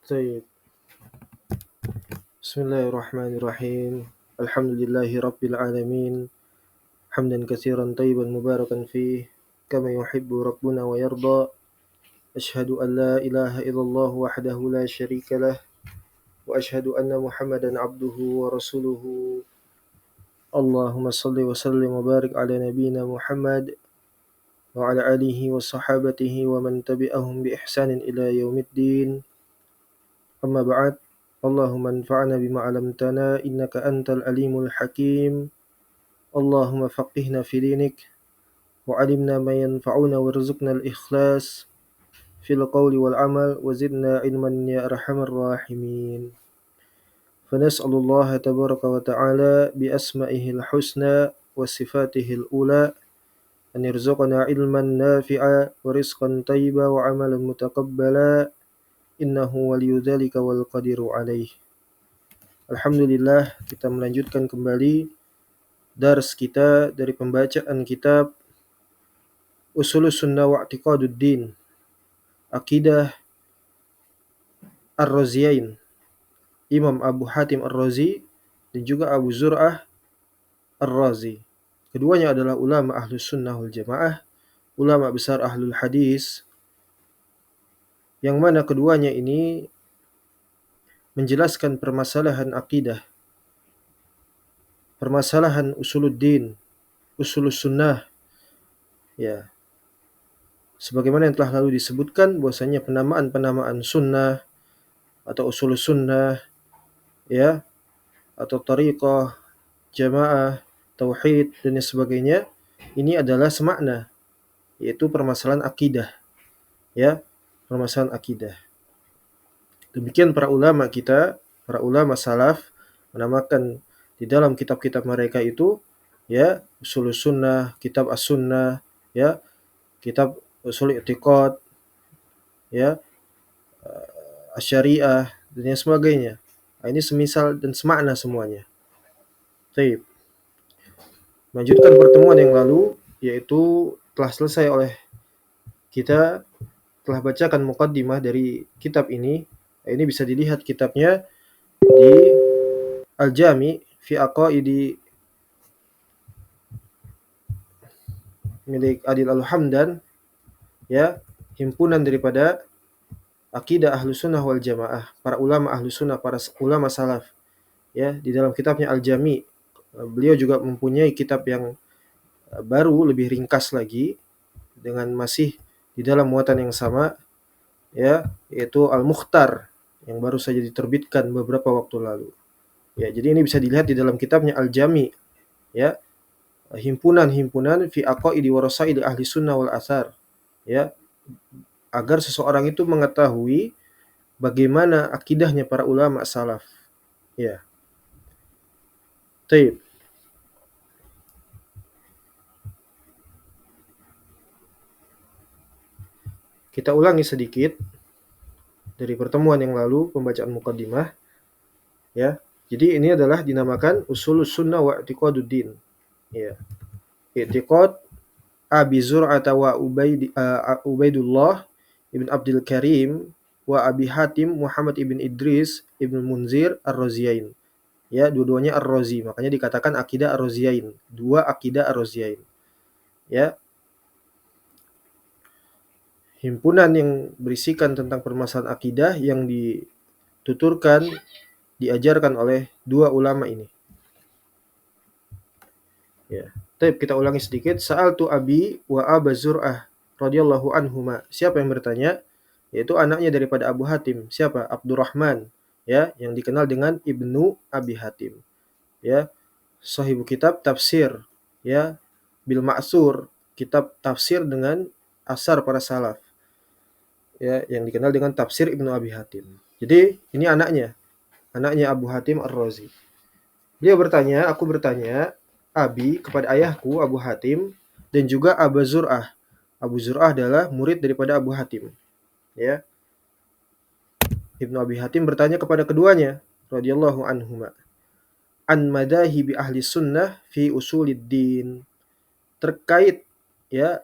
طيب. بسم الله الرحمن الرحيم. الحمد لله رب العالمين، حمدا كثيرا طيبا مباركا فيه كما يحب ربنا ويرضى. أشهد أن لا إله إلا الله وحده لا شريك له، وأشهد أن محمدا عبده ورسوله. اللهم صل وسلم وبارك على نبينا محمد وعلى آله وصحابته ومن تبعهم بإحسان إلى يوم الدين. أما بعد، اللهم انفعنا بما علمتنا إنك أنت العليم الحكيم. اللهم فقهنا في دينك وعلمنا ما ينفعنا وارزقنا الإخلاص في القول والعمل وزدنا علما يا أرحم الراحمين. فنسأل الله تبارك وتعالى بأسمائه الحسنى وصفاته الأولى أن يرزقنا علما نافعا ورزقا طيبا وعملا متقبلا إنه ولي ذلك والقدير عليه. Alhamdulillah, kita melanjutkan kembali dars kita dari pembacaan kitab Ushulus Sunnah wa I'tiqaduddin, Akidah Ar-Raziyain, Imam Abu Hatim Ar-Razi dan juga Abu Zur'ah Ar-Razi. Keduanya adalah ulama Ahlus Sunnah wal Jamaah, ulama besar Ahlul Hadis, yang mana keduanya ini menjelaskan permasalahan akidah, permasalahan usuluddin, usulus sunnah, ya. Sebagaimana yang telah lalu disebutkan bahwasanya penamaan-penamaan sunnah atau usulus sunnah, ya, atau tariqah, jamaah, tauhid dan sebagainya, ini adalah semakna, yaitu permasalahan akidah, ya, permasalahan akidah. Demikian para ulama kita, para ulama salaf menamakan di dalam kitab-kitab mereka itu, ya, usulus sunnah, kitab as-sunnah, ya, kitab usul i'tiqad, ya, asy-syariah dan yang sebagainya. Nah, ini semisal dan semakna semuanya. Baik. Melanjutkan pertemuan yang lalu, yaitu telah selesai oleh kita telah bacakan muqaddimah dari kitab ini. Ini bisa dilihat kitabnya di Al-Jami fi Aqaidi milik Adil Al-Hamdan, ya, himpunan daripada akidah Ahlus Sunnah wal Jamaah, para ulama Ahlus Sunnah, para ulama salaf, ya. Di dalam kitabnya Al-Jami, beliau juga mempunyai kitab yang baru, lebih ringkas lagi, dengan masih di dalam muatan yang sama, ya, yaitu Al-Mukhtar yang baru saja diterbitkan beberapa waktu lalu. Ya, jadi ini bisa dilihat di dalam kitabnya Al-Jami, ya, himpunan-himpunan fi aqaidi wa rasail ahli sunnah wal athar, ya, agar seseorang itu mengetahui bagaimana akidahnya para ulama salaf, ya. Taib. Kita ulangi sedikit dari pertemuan yang lalu, pembacaan muqaddimah, ya. Jadi ini adalah dinamakan Ushulus Sunnah wa I'tiqaduddin, ya. I'tiqad Abi Zur'ata wa Ubaidullah ibn Abdul Karim wa Abi Hatim Muhammad ibn Idris ibn Munzir Ar-Raziyain. Ya, dua-duanya Ar-Razi, makanya dikatakan akidah Ar-Raziyain, dua akidah Ar-Raziyain. Ya. Himpunan yang berisikan tentang permasalahan akidah yang dituturkan, diajarkan oleh dua ulama ini. Ya. Tapi kita ulangi sedikit. Sa'altu Abi wa Aba Zur'ah radhiyallahu anhuma. Siapa yang bertanya? Yaitu anaknya daripada Abu Hatim. Siapa? Abdurrahman, ya, yang dikenal dengan Ibnu Abi Hatim. Ya, sahibu kitab tafsir, ya, bil ma'sur, kitab tafsir dengan asar para salaf, ya, yang dikenal dengan tafsir Ibnu Abi Hatim. Jadi ini anaknya Abu Hatim Ar-Razi. Beliau bertanya, aku bertanya, Abi, kepada ayahku Abu Hatim, dan juga Abu Zur'ah. Abu Zur'ah adalah murid daripada Abu Hatim, ya. Ibnu Abi Hatim bertanya kepada keduanya radhiyallahu anhuma an madahibi ahli sunnah fi usuliddin, terkait, ya,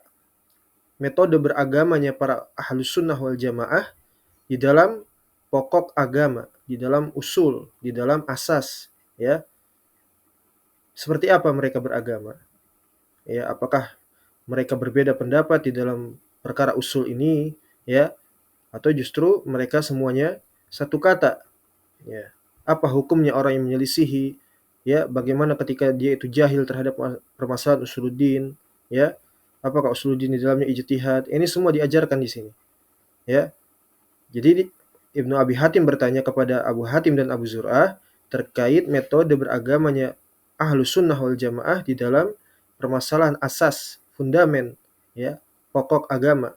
metode beragamanya para ahli sunnah wal jamaah di dalam pokok agama, di dalam usul, di dalam asas, ya. Seperti apa mereka beragama? Ya, apakah mereka berbeda pendapat di dalam perkara usul ini, ya, atau justru mereka semuanya satu kata, ya. Apa hukumnya orang yang menyelisihi, ya, bagaimana ketika dia itu jahil terhadap permasalahan usuluddin, ya. Apakah usuluddin di dalamnya ijtihad? Ini semua diajarkan di sini, ya. Jadi Ibnu Abi Hatim bertanya kepada Abu Hatim dan Abu Zur'ah terkait metode beragamanya Ahlus Sunnah wal Jamaah di dalam permasalahan asas, fundamen, ya, pokok agama.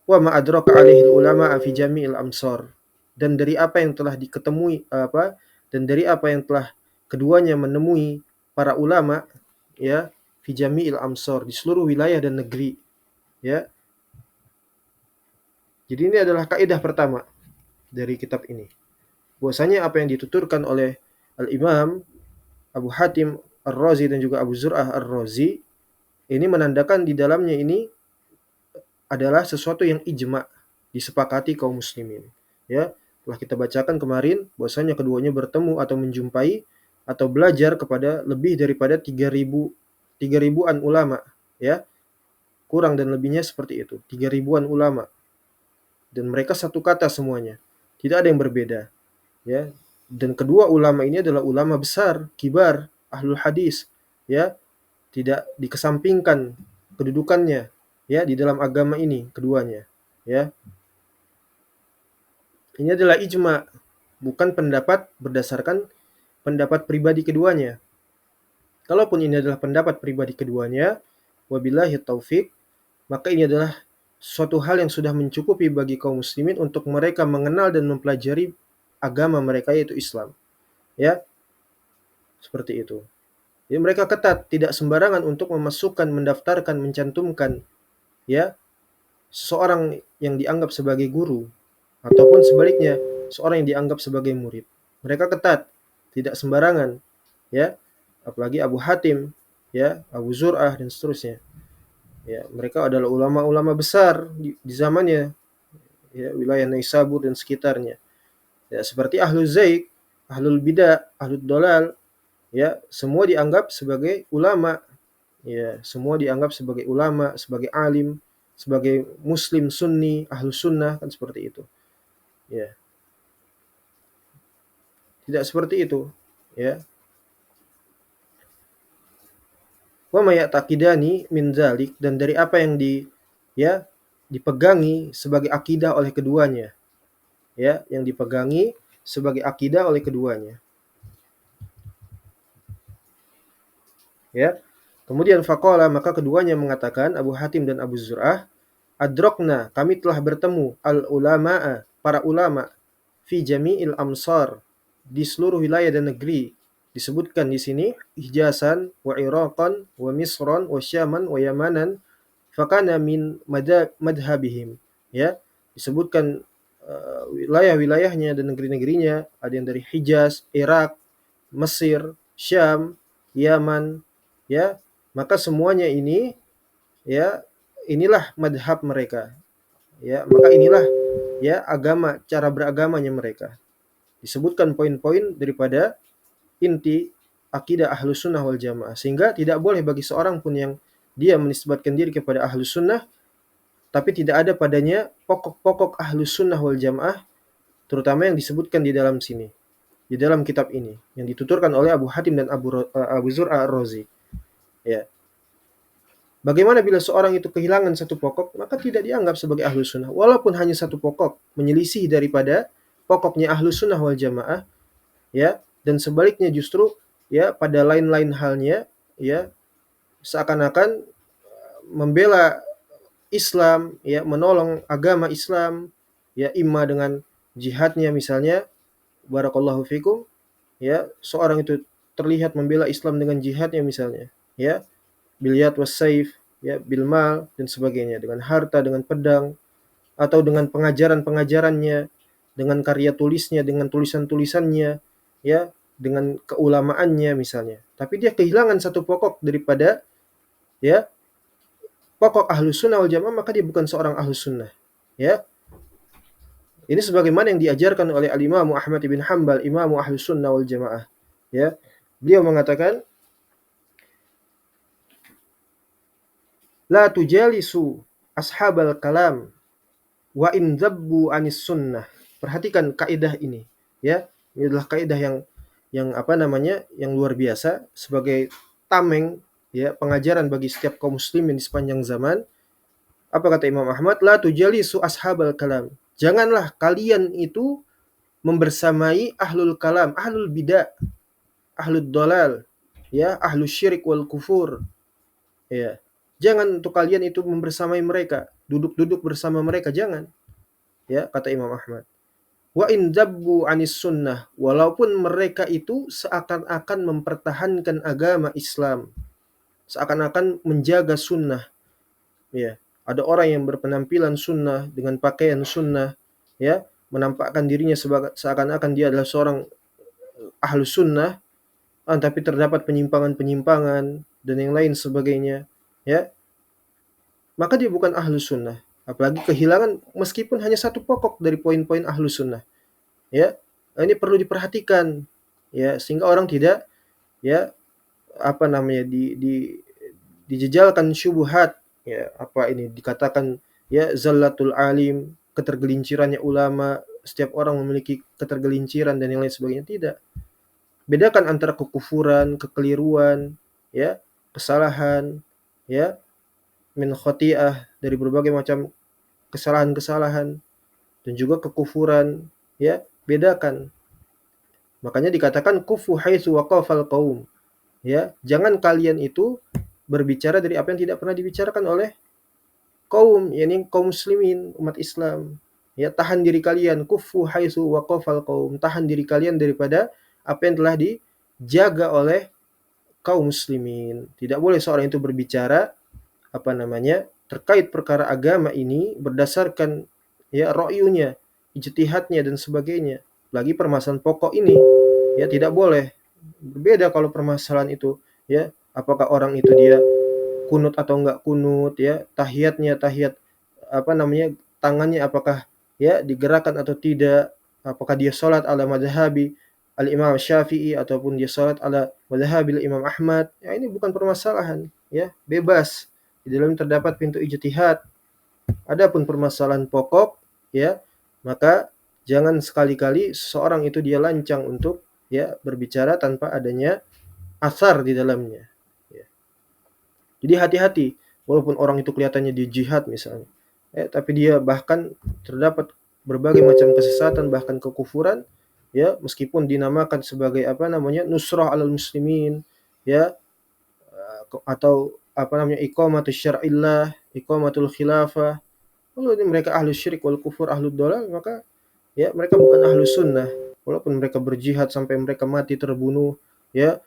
Wa ma adraka alaihi ulama fi jami'il amsar. Dan dari apa yang telah diketemui dan dari apa yang telah keduanya menemui para ulama, ya, fi jami'il amsar, di seluruh wilayah dan negeri, ya. Jadi ini adalah kaidah pertama dari kitab ini. Bahwasanya apa yang dituturkan oleh Al-Imam Abu Hatim Ar-Razi dan juga Abu Zur'ah Ar-Razi ini menandakan di dalamnya ini adalah sesuatu yang ijma, disepakati kaum muslimin. Ya, telah kita bacakan kemarin bahwasanya keduanya bertemu atau menjumpai atau belajar kepada lebih daripada 3.000-an ulama, ya. Kurang dan lebihnya seperti itu, 3.000-an ulama. Dan mereka satu kata semuanya. Tidak ada yang berbeda, ya. Dan kedua ulama ini adalah ulama besar, kibar, ahlul hadis, ya. Tidak dikesampingkan kedudukannya, ya, di dalam agama ini keduanya, ya. Ini adalah ijma, bukan pendapat berdasarkan pendapat pribadi keduanya. Kalaupun ini adalah pendapat pribadi keduanya, wabillahi taufik, maka ini adalah suatu hal yang sudah mencukupi bagi kaum muslimin untuk mereka mengenal dan mempelajari agama mereka, yaitu Islam, ya. Seperti itu. Jadi mereka ketat, tidak sembarangan untuk memasukkan, mendaftarkan, mencantumkan, ya, seorang yang dianggap sebagai guru ataupun sebaliknya seorang yang dianggap sebagai murid. Mereka ketat, tidak sembarangan, ya. Apalagi Abu Hatim, ya, Abu Zur'ah dan seterusnya. Ya, mereka adalah ulama-ulama besar di zamannya, ya, wilayah Naisabur dan sekitarnya. Ya, seperti Ahlul Zaik, Ahlul Bidah, Ahlul Dolal, ya, semua dianggap sebagai ulama, ya, semua dianggap sebagai ulama, sebagai alim, sebagai muslim sunni, ahlus sunnah, kan seperti itu, ya. Tidak seperti itu, ya. Wa may ya'taqidani min dzalik, dan dari apa yang ya, dipegangi sebagai akidah oleh keduanya, ya, yang dipegangi sebagai akidah oleh keduanya, ya. Kemudian faqala, maka keduanya mengatakan, Abu Hatim dan Abu Zur'ah, adrokna, kami telah bertemu al-ulama'a, para ulama, fi jami'il amsar, di seluruh wilayah dan negeri. Disebutkan di sini Hijazan wa Iraqan wa Misran wa Syaman wa Yamanan fakana min madhabihim, ya. Disebutkan wilayah-wilayahnya dan negeri-negerinya, ada yang dari Hijaz, Irak, Mesir, Syam, Yaman, ya. Maka semuanya ini, ya, inilah madhab mereka, ya. Maka inilah, ya, agama, cara beragamanya mereka. Disebutkan poin-poin daripada inti akidah Ahlus Sunnah wal Jamaah, sehingga tidak boleh bagi seorang pun yang dia menisbatkan diri kepada Ahlus Sunnah tapi tidak ada padanya pokok-pokok Ahlus Sunnah wal Jamaah, terutama yang disebutkan di dalam sini, di dalam kitab ini yang dituturkan oleh Abu Hatim dan Abu Zur'ah Ar-Razi, ya. Bagaimana bila seorang itu kehilangan satu pokok, maka tidak dianggap sebagai Ahlus Sunnah, walaupun hanya satu pokok, menyelisih daripada pokoknya Ahlus Sunnah wal Jamaah, ya. Dan sebaliknya justru, ya, pada lain-lain halnya, ya, seakan-akan membela Islam, ya, menolong agama Islam, ya, imma dengan jihadnya misalnya, barakallahu fikum, ya, seorang itu terlihat membela Islam dengan jihadnya misalnya, ya, bil yad was saif, ya, bil mal dan sebagainya, dengan harta, dengan pedang, atau dengan pengajaran-pengajarannya, dengan karya tulisnya, dengan tulisan-tulisannya, ya, dengan keulamaannya misalnya. Tapi dia kehilangan satu pokok daripada, ya, pokok Ahlus Sunnah wal Jamaah, maka dia bukan seorang Ahlus Sunnah, ya. Ini sebagaimana yang diajarkan oleh Al-Imam Ahmad bin Hanbal, Imam Ahlus Sunnah wal Jamaah. Ya. Beliau mengatakan, "La tujalisu ashabal kalam wa in zabbu anis sunnah." Perhatikan kaidah ini, ya. Ini adalah kaidah yang apa namanya? Yang luar biasa sebagai tameng, ya, pengajaran bagi setiap kaum muslimin di sepanjang zaman. Apa kata Imam Ahmad? La tujalisu ashabal kalam. Janganlah kalian itu membersamai ahlul kalam, ahlul bidah, ahlul dolal, ya, ahlul syirik wal kufur, ya. Jangan untuk kalian itu membersamai mereka, duduk-duduk bersama mereka, jangan, ya, kata Imam Ahmad. Wa in zabbu anis sunnah, walaupun mereka itu seakan-akan mempertahankan agama Islam, seakan-akan menjaga sunnah, ya. Ada orang yang berpenampilan sunnah dengan pakaian sunnah, ya, menampakkan dirinya sebagai seakan-akan dia adalah seorang ahlu sunnah, tapi terdapat penyimpangan-penyimpangan dan yang lain sebagainya, ya, maka dia bukan ahlu sunnah. Apalagi kehilangan meskipun hanya satu pokok dari poin-poin ahlu sunnah, ya. Ini perlu diperhatikan, ya, sehingga orang tidak, ya, apa namanya, dijejalkan syubhat, ya, apa ini dikatakan, ya, zallatul alim, ketergelincirannya ulama, setiap orang memiliki ketergelinciran dan yang lain sebagainya. Tidak. Bedakan antara kekufuran, kekeliruan, ya, kesalahan, ya, min khoti'ah, dari berbagai macam kesalahan-kesalahan, dan juga kekufuran, ya, bedakan. Makanya dikatakan kufu haitsu waqafal qaum, ya, jangan kalian itu berbicara dari apa yang tidak pernah dibicarakan oleh kaum, yakni kaum muslimin, umat Islam. Ya, tahan diri kalian, kufu haitsu waqafal qaum, tahan diri kalian daripada apa yang telah dijaga oleh kaum muslimin. Tidak boleh seorang itu berbicara apa namanya terkait perkara agama ini berdasarkan, ya, ra'yunya, ijtihadnya dan sebagainya. Lagi permasalahan pokok ini, ya, tidak boleh. Berbeda kalau permasalahan itu, ya, apakah orang itu dia kunut atau enggak kunut, ya, tahiyatnya tahiyat apa namanya tangannya apakah, ya, digerakkan atau tidak, apakah dia salat ala madhabi al-Imam Syafi'i ataupun dia salat ala madhabil Imam Ahmad, ya, ini bukan permasalahan, ya, bebas. Di dalam terdapat pintu ijtihad. Adapun permasalahan pokok, ya, maka jangan sekali-kali seorang itu dia lancang untuk, ya, berbicara tanpa adanya asar di dalamnya, ya. Jadi hati-hati, walaupun orang itu kelihatannya di jihad misalnya, tapi dia bahkan terdapat berbagai macam kesesatan bahkan kekufuran, ya, meskipun dinamakan sebagai apa namanya nusrah alal muslimin, ya, atau apa namanya iqamatus syar'illah, iqamatul khilafah. Kalau mereka ahlu syirik wal kufur ahlu dolal, maka, ya, mereka bukan ahlu sunnah. Walaupun mereka berjihad sampai mereka mati terbunuh, ya,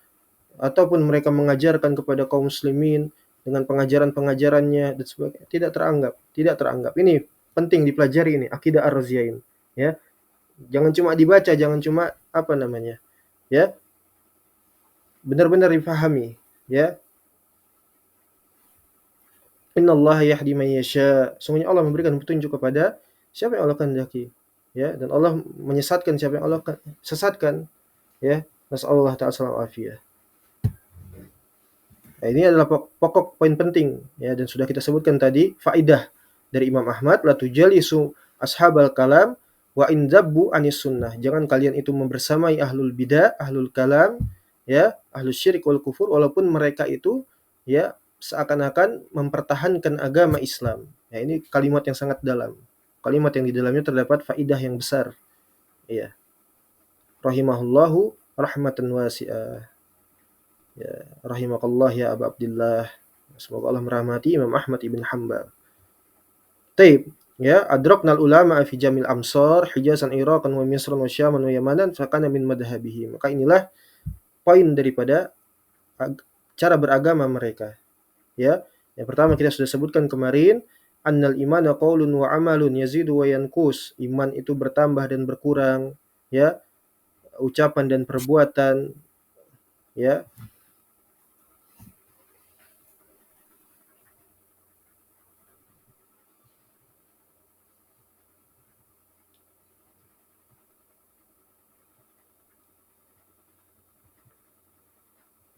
ataupun mereka mengajarkan kepada kaum muslimin dengan pengajaran-pengajarannya dan sebagainya, tidak teranggap. Ini penting dipelajari ini akidah ar-Raziyain, ya. Jangan cuma dibaca, jangan cuma apa namanya, ya, benar-benar dipahami, ya. Innallaha yahdi man yasha. Sungguhnya Allah memberikan petunjuk kepada siapa yang Allah kehendaki, ya, dan Allah menyesatkan siapa yang Allah sesatkan, ya. Nasallahu ta'ala salam afiyah. Nah, ini adalah pokok poin penting, ya, dan sudah kita sebutkan tadi faidah dari Imam Ahmad, la tujalisu ashabal kalam wa in zabbu anis sunnah. Jangan kalian itu membersamai ahlul bidah, ahlul kalam, ya, ahlus syirik wal kufur, walaupun mereka itu, ya, seakan-akan mempertahankan agama Islam. Ya, ini kalimat yang sangat dalam. Kalimat yang di dalamnya terdapat faidah yang besar. Ya. Rahimahullahu rahmatan wasi'ah. Ya, rahimakallah ya Abu Abdullah. Semoga Allah merahmati Imam Ahmad ibn Hanbal. Taib, ya, adraknal ulama fi jamil amsar, Hijazan, Iraqan wa Misran wa Syaman wa Yamanan, fakana min madhabihi. Maka inilah poin daripada cara beragama mereka, ya. Yang pertama kita sudah sebutkan kemarin, annal imana qaulun wa amalun yazidu wa yanqus. Iman itu bertambah dan berkurang, ya, ucapan dan perbuatan, ya.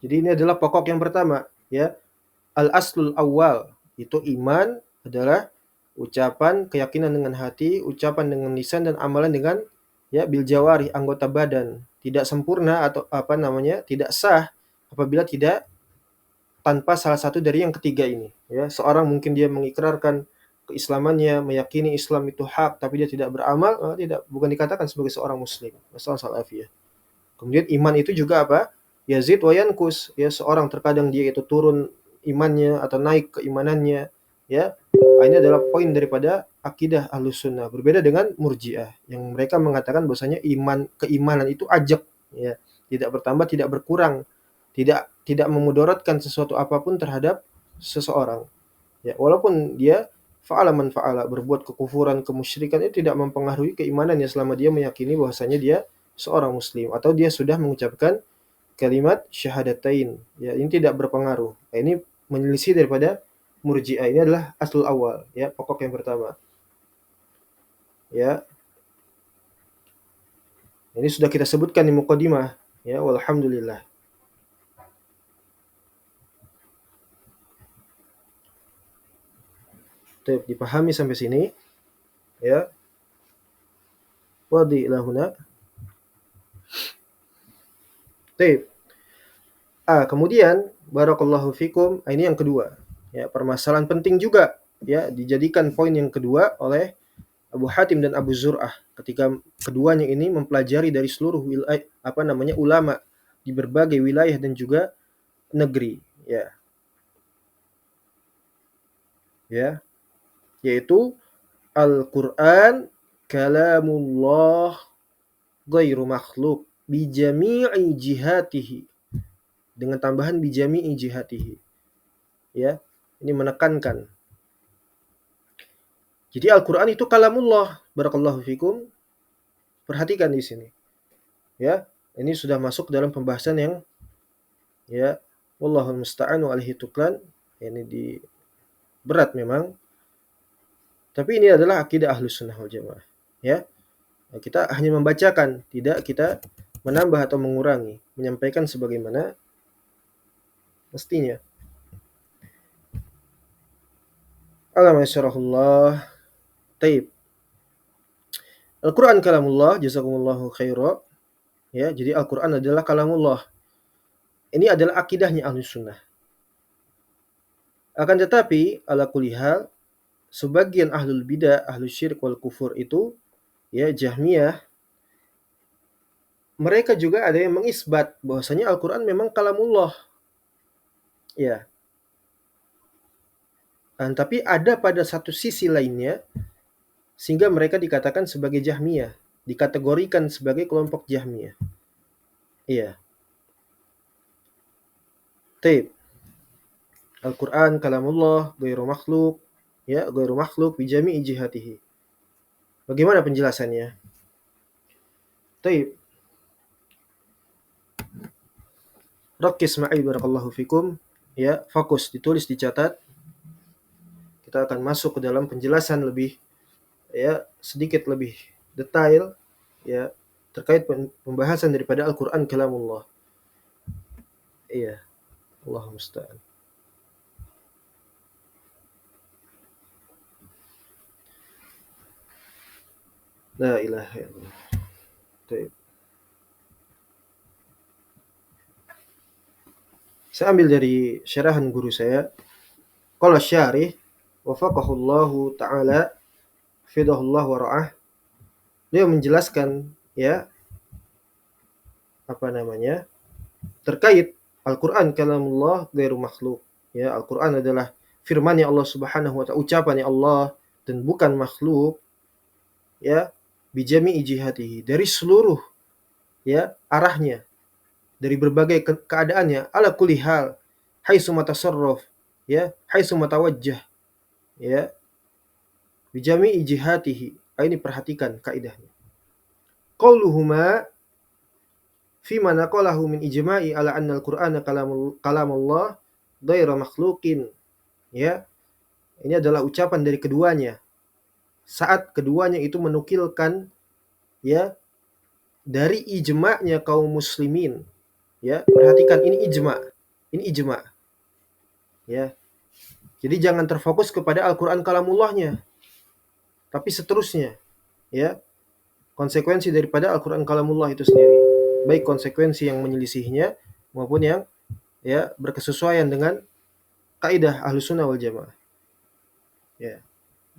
Jadi ini adalah pokok yang pertama, ya. Al-aslul awal itu iman adalah ucapan, keyakinan dengan hati, ucapan dengan lisan dan amalan dengan ya bil jawari, anggota badan. Tidak sempurna atau apa namanya? Tidak sah apabila tidak tanpa salah satu dari yang ketiga ini, ya. Seorang mungkin dia mengikrarkan keislamannya, meyakini Islam itu hak, tapi dia tidak beramal, tidak bukan dikatakan sebagai seorang muslim. Masalah salafiyah. Kemudian iman itu juga apa? Yazid wa yankus. Ya, seorang terkadang dia itu turun imannya atau naik keimanannya, ya. Ini adalah poin daripada akidah Ahlus Sunnah. Berbeda dengan Murji'ah yang mereka mengatakan bahwasanya keimanan itu ajak, ya. Tidak bertambah, tidak berkurang, tidak memudaratkan sesuatu apapun terhadap seseorang. Ya, walaupun dia fa'ala man fa'ala, berbuat kekufuran, kemusyrikan itu tidak mempengaruhi keimanannya selama dia meyakini bahwasanya dia seorang muslim atau dia sudah mengucapkan kalimat syahadatain. Ya, ini tidak berpengaruh. Nah, ini menyelisih daripada Murji'ah. Ini adalah aslul awal, ya, pokok yang pertama. Ya, ini sudah kita sebutkan di muqaddimah, ya, walhamdulillah. Tuh, dipahami sampai sini, ya. Wadi lahuna. Tuh. Kemudian barakallahu fikum, ini yang kedua. Ya, permasalahan penting juga, ya, dijadikan poin yang kedua oleh Abu Hatim dan Abu Zur'ah ketika keduanya ini mempelajari dari seluruh wilayah ulama di berbagai wilayah dan juga negeri, ya. Ya, yaitu Al-Qur'an kalamullah ghairu makhluk bi jami'i jihatihi, dengan tambahan bi jami'i jihatihi. Ya, ini menekankan. Jadi Al-Qur'an itu kalamullah, barakallahu fikum. Perhatikan di sini. Ya, ini sudah masuk dalam pembahasan yang ya wallahul musta'an wa alaihi tuklan. Ini di berat memang. Tapi ini adalah akidah Ahlus Sunnah wal Jamaah. Ya. Kita hanya membacakan, tidak kita menambah atau mengurangi, menyampaikan sebagaimana mestinya. Alama syarahullah. Taib. Al-Quran kalamullah, jazakumullahu khaira. Ya, jadi Al-Quran adalah kalamullah. Ini adalah akidahnya Ahlus Sunnah. Akan tetapi, ala kulli hal, sebagian ahlul bidah, ahlus syirik wal kufur itu, ya, Jahmiyah, mereka juga ada yang mengisbat bahwasanya Al-Quran memang kalamullah. Ya. Tapi ada pada satu sisi lainnya, sehingga mereka dikatakan sebagai Jahmiyah, dikategorikan sebagai kelompok Jahmiyah. Iya. Taib. Al-Quran kalamullah ghairu makhluk, ya, ghairu makhluk bi jami'i jihatihi. Bagaimana penjelasannya? Taib. Rakkis ma'i barakallahu fikum, ya, fokus, ditulis, dicatat. Kita akan masuk ke dalam penjelasan lebih, ya, sedikit lebih detail, ya, terkait pembahasan daripada Al-Quran kalamullah. Iya. Allahumma musta'an. La ilaha illallah. Taib. Saya ambil dari syarahan guru saya. Qala syarih wafaqahullahu ta'ala fidahullah wa ra'ah. Dia menjelaskan, ya, terkait Al-Quran kalamullah ghairu makhluk. Ya, Al-Quran adalah firman Allah Subhanahu wa ta'ala, ucapan Allah dan bukan makhluk. Ya, bijami'i jihatihi, dari seluruh, ya, arahnya, dari berbagai keadaannya, ala kulli hal, haitsu matasarraf, ya, haitsu matawajjah, ya, bijami'i jihatihi. Ini perhatikan kaidahnya. Qauluhuma fima naqalahu min ijma'i ala anna al-Qur'ana kalamullah ghairu makhluqin. Ya, ini adalah ucapan dari keduanya saat keduanya itu menukilkan, ya, dari ijma'nya kaum muslimin. Ya, perhatikan ini ijma'. Ini ijma, ya. Jadi jangan terfokus kepada Al-Qur'an kalamullahnya, tapi seterusnya, ya. Konsekuensi daripada Al-Qur'an kalamullah itu sendiri. Baik konsekuensi yang menyelisihinya maupun yang ya berkesesuaian dengan kaidah Ahlussunnah wal Jamaah. Ya.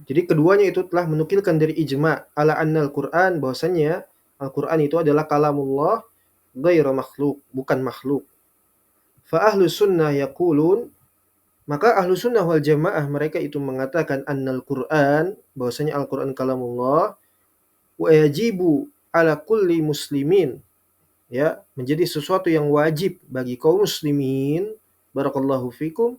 Jadi keduanya itu telah menukilkan dari ijma ala annal Qur'an, bahwasanya Al-Qur'an itu adalah kalamullah ghairu makhluk, bukan makhluk. Fa ahlu sunnah yaqulun, maka ahlu sunnah wal jamaah mereka itu mengatakan annal Qur'an, bahwasanya Al-Qur'an kalamullah, wa yajibu ala kulli muslimin, ya, menjadi sesuatu yang wajib bagi kaum muslimin, barakallahu fikum,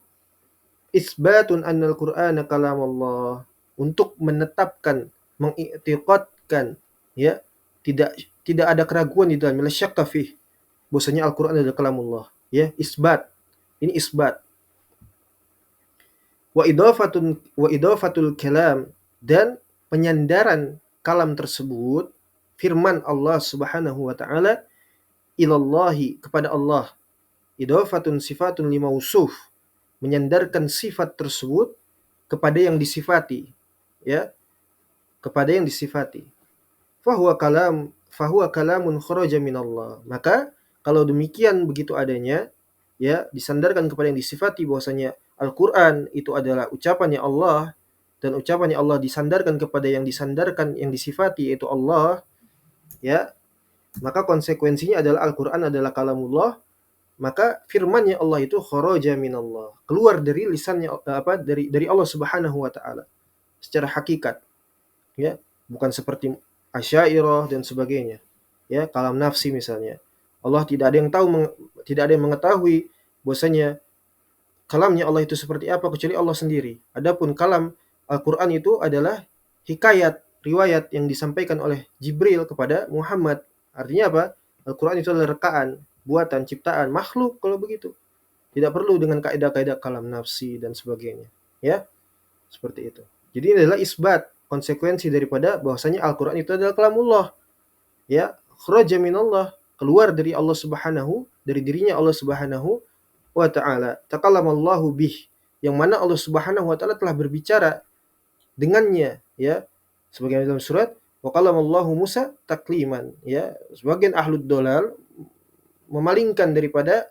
isbatun annal Qur'ana kalamullah, untuk menetapkan, mengiktiqadkan, ya, tidak tidak ada keraguan di dalamnya, la syakka fih, bahwasanya Al-Qur'an adalah kalamullah, ya, isbat. Ini isbat. Wa idafatul kalam, dan penyandaran kalam tersebut, firman Allah Subhanahu wa taala, ilallahi, kepada Allah. Idafatun sifatun limausuf, menyandarkan sifat tersebut kepada yang disifati, ya, kepada yang disifati. Fahuwa kalamun kharaja minallah. Maka kalau demikian begitu adanya, ya, disandarkan kepada yang disifati, bahwasanya Al-Qur'an itu adalah ucapannya Allah, dan ucapannya Allah disandarkan kepada yang disandarkan, yang disifati, yaitu Allah, ya, maka konsekuensinya adalah Al-Qur'an adalah kalamullah, maka firman-Nya Allah itu kharaja minallah, keluar dari lisannya, dari Allah Subhanahu wa taala secara hakikat, ya, bukan seperti Asy'ariyah dan sebagainya, ya, kalam nafsi misalnya. Allah tidak ada yang tahu, tidak ada yang mengetahui bahwasanya kalamnya Allah itu seperti apa kecuali Allah sendiri. Adapun kalam Al-Qur'an itu adalah hikayat, riwayat yang disampaikan oleh Jibril kepada Muhammad. Artinya apa? Al-Qur'an itu adalah rekaan, buatan, ciptaan, makhluk kalau begitu. Tidak perlu dengan kaidah-kaidah kalam nafsi dan sebagainya. Ya, seperti itu. Jadi ini adalah isbat, konsekuensi daripada bahwasanya Al-Qur'an itu adalah kalamullah. Ya, kharaja minallah, keluar dari Allah Subhanahu, dari dirinya Allah Subhanahu wa ta'ala. Takallamallahu bih, yang mana Allah Subhanahu wa ta'ala telah berbicara dengannya, ya. Sebagaimana dalam surat wa kallamallahu Musa takliman, ya. Sebagian ahlud dolal memalingkan daripada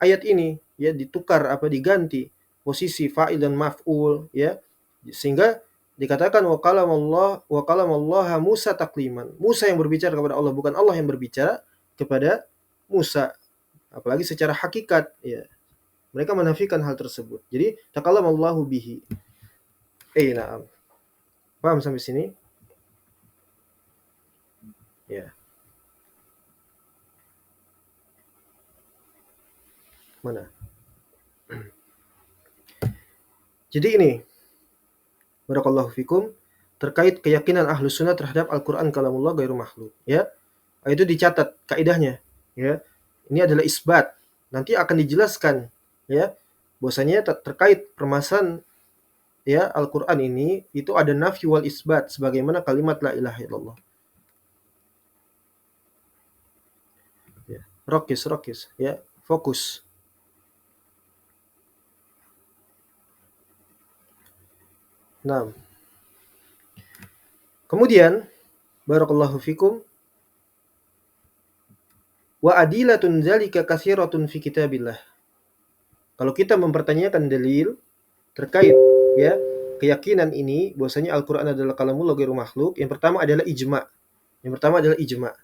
ayat ini, ya, ditukar diganti posisi fa'il dan maf'ul, ya. Sehingga dikatakan wa kallamallaha Musa takliman. Musa yang berbicara kepada Allah, bukan Allah yang berbicara kepada Musa. Apalagi secara hakikat, ya. Mereka menafikan hal tersebut. Jadi takallamallahu bihi. Na'am. Paham sampai sini? Ya. Mana? Jadi ini, barakallahu fikum, terkait keyakinan Ahlus Sunnah terhadap Al-Qur'an kalamullah ghairu makhluk, ya. Itu dicatat kaidahnya, ya. Ini adalah isbat. Nanti akan dijelaskan, ya, bahwasanya terkait permasalahan, ya, Al-Qur'an ini itu ada nafi wal isbat sebagaimana kalimat la ilaha illallah. Ya, rokis, ya, fokus. Nah, kemudian barakallahu fikum, wa adilatun zalika katsiratun fi kitabillah. Kalau kita mempertanyakan dalil terkait, ya, keyakinan ini bahwasanya Al-Qur'an adalah kalamullah ghairu makhluk, yang pertama adalah ijma. Yang pertama adalah ijma.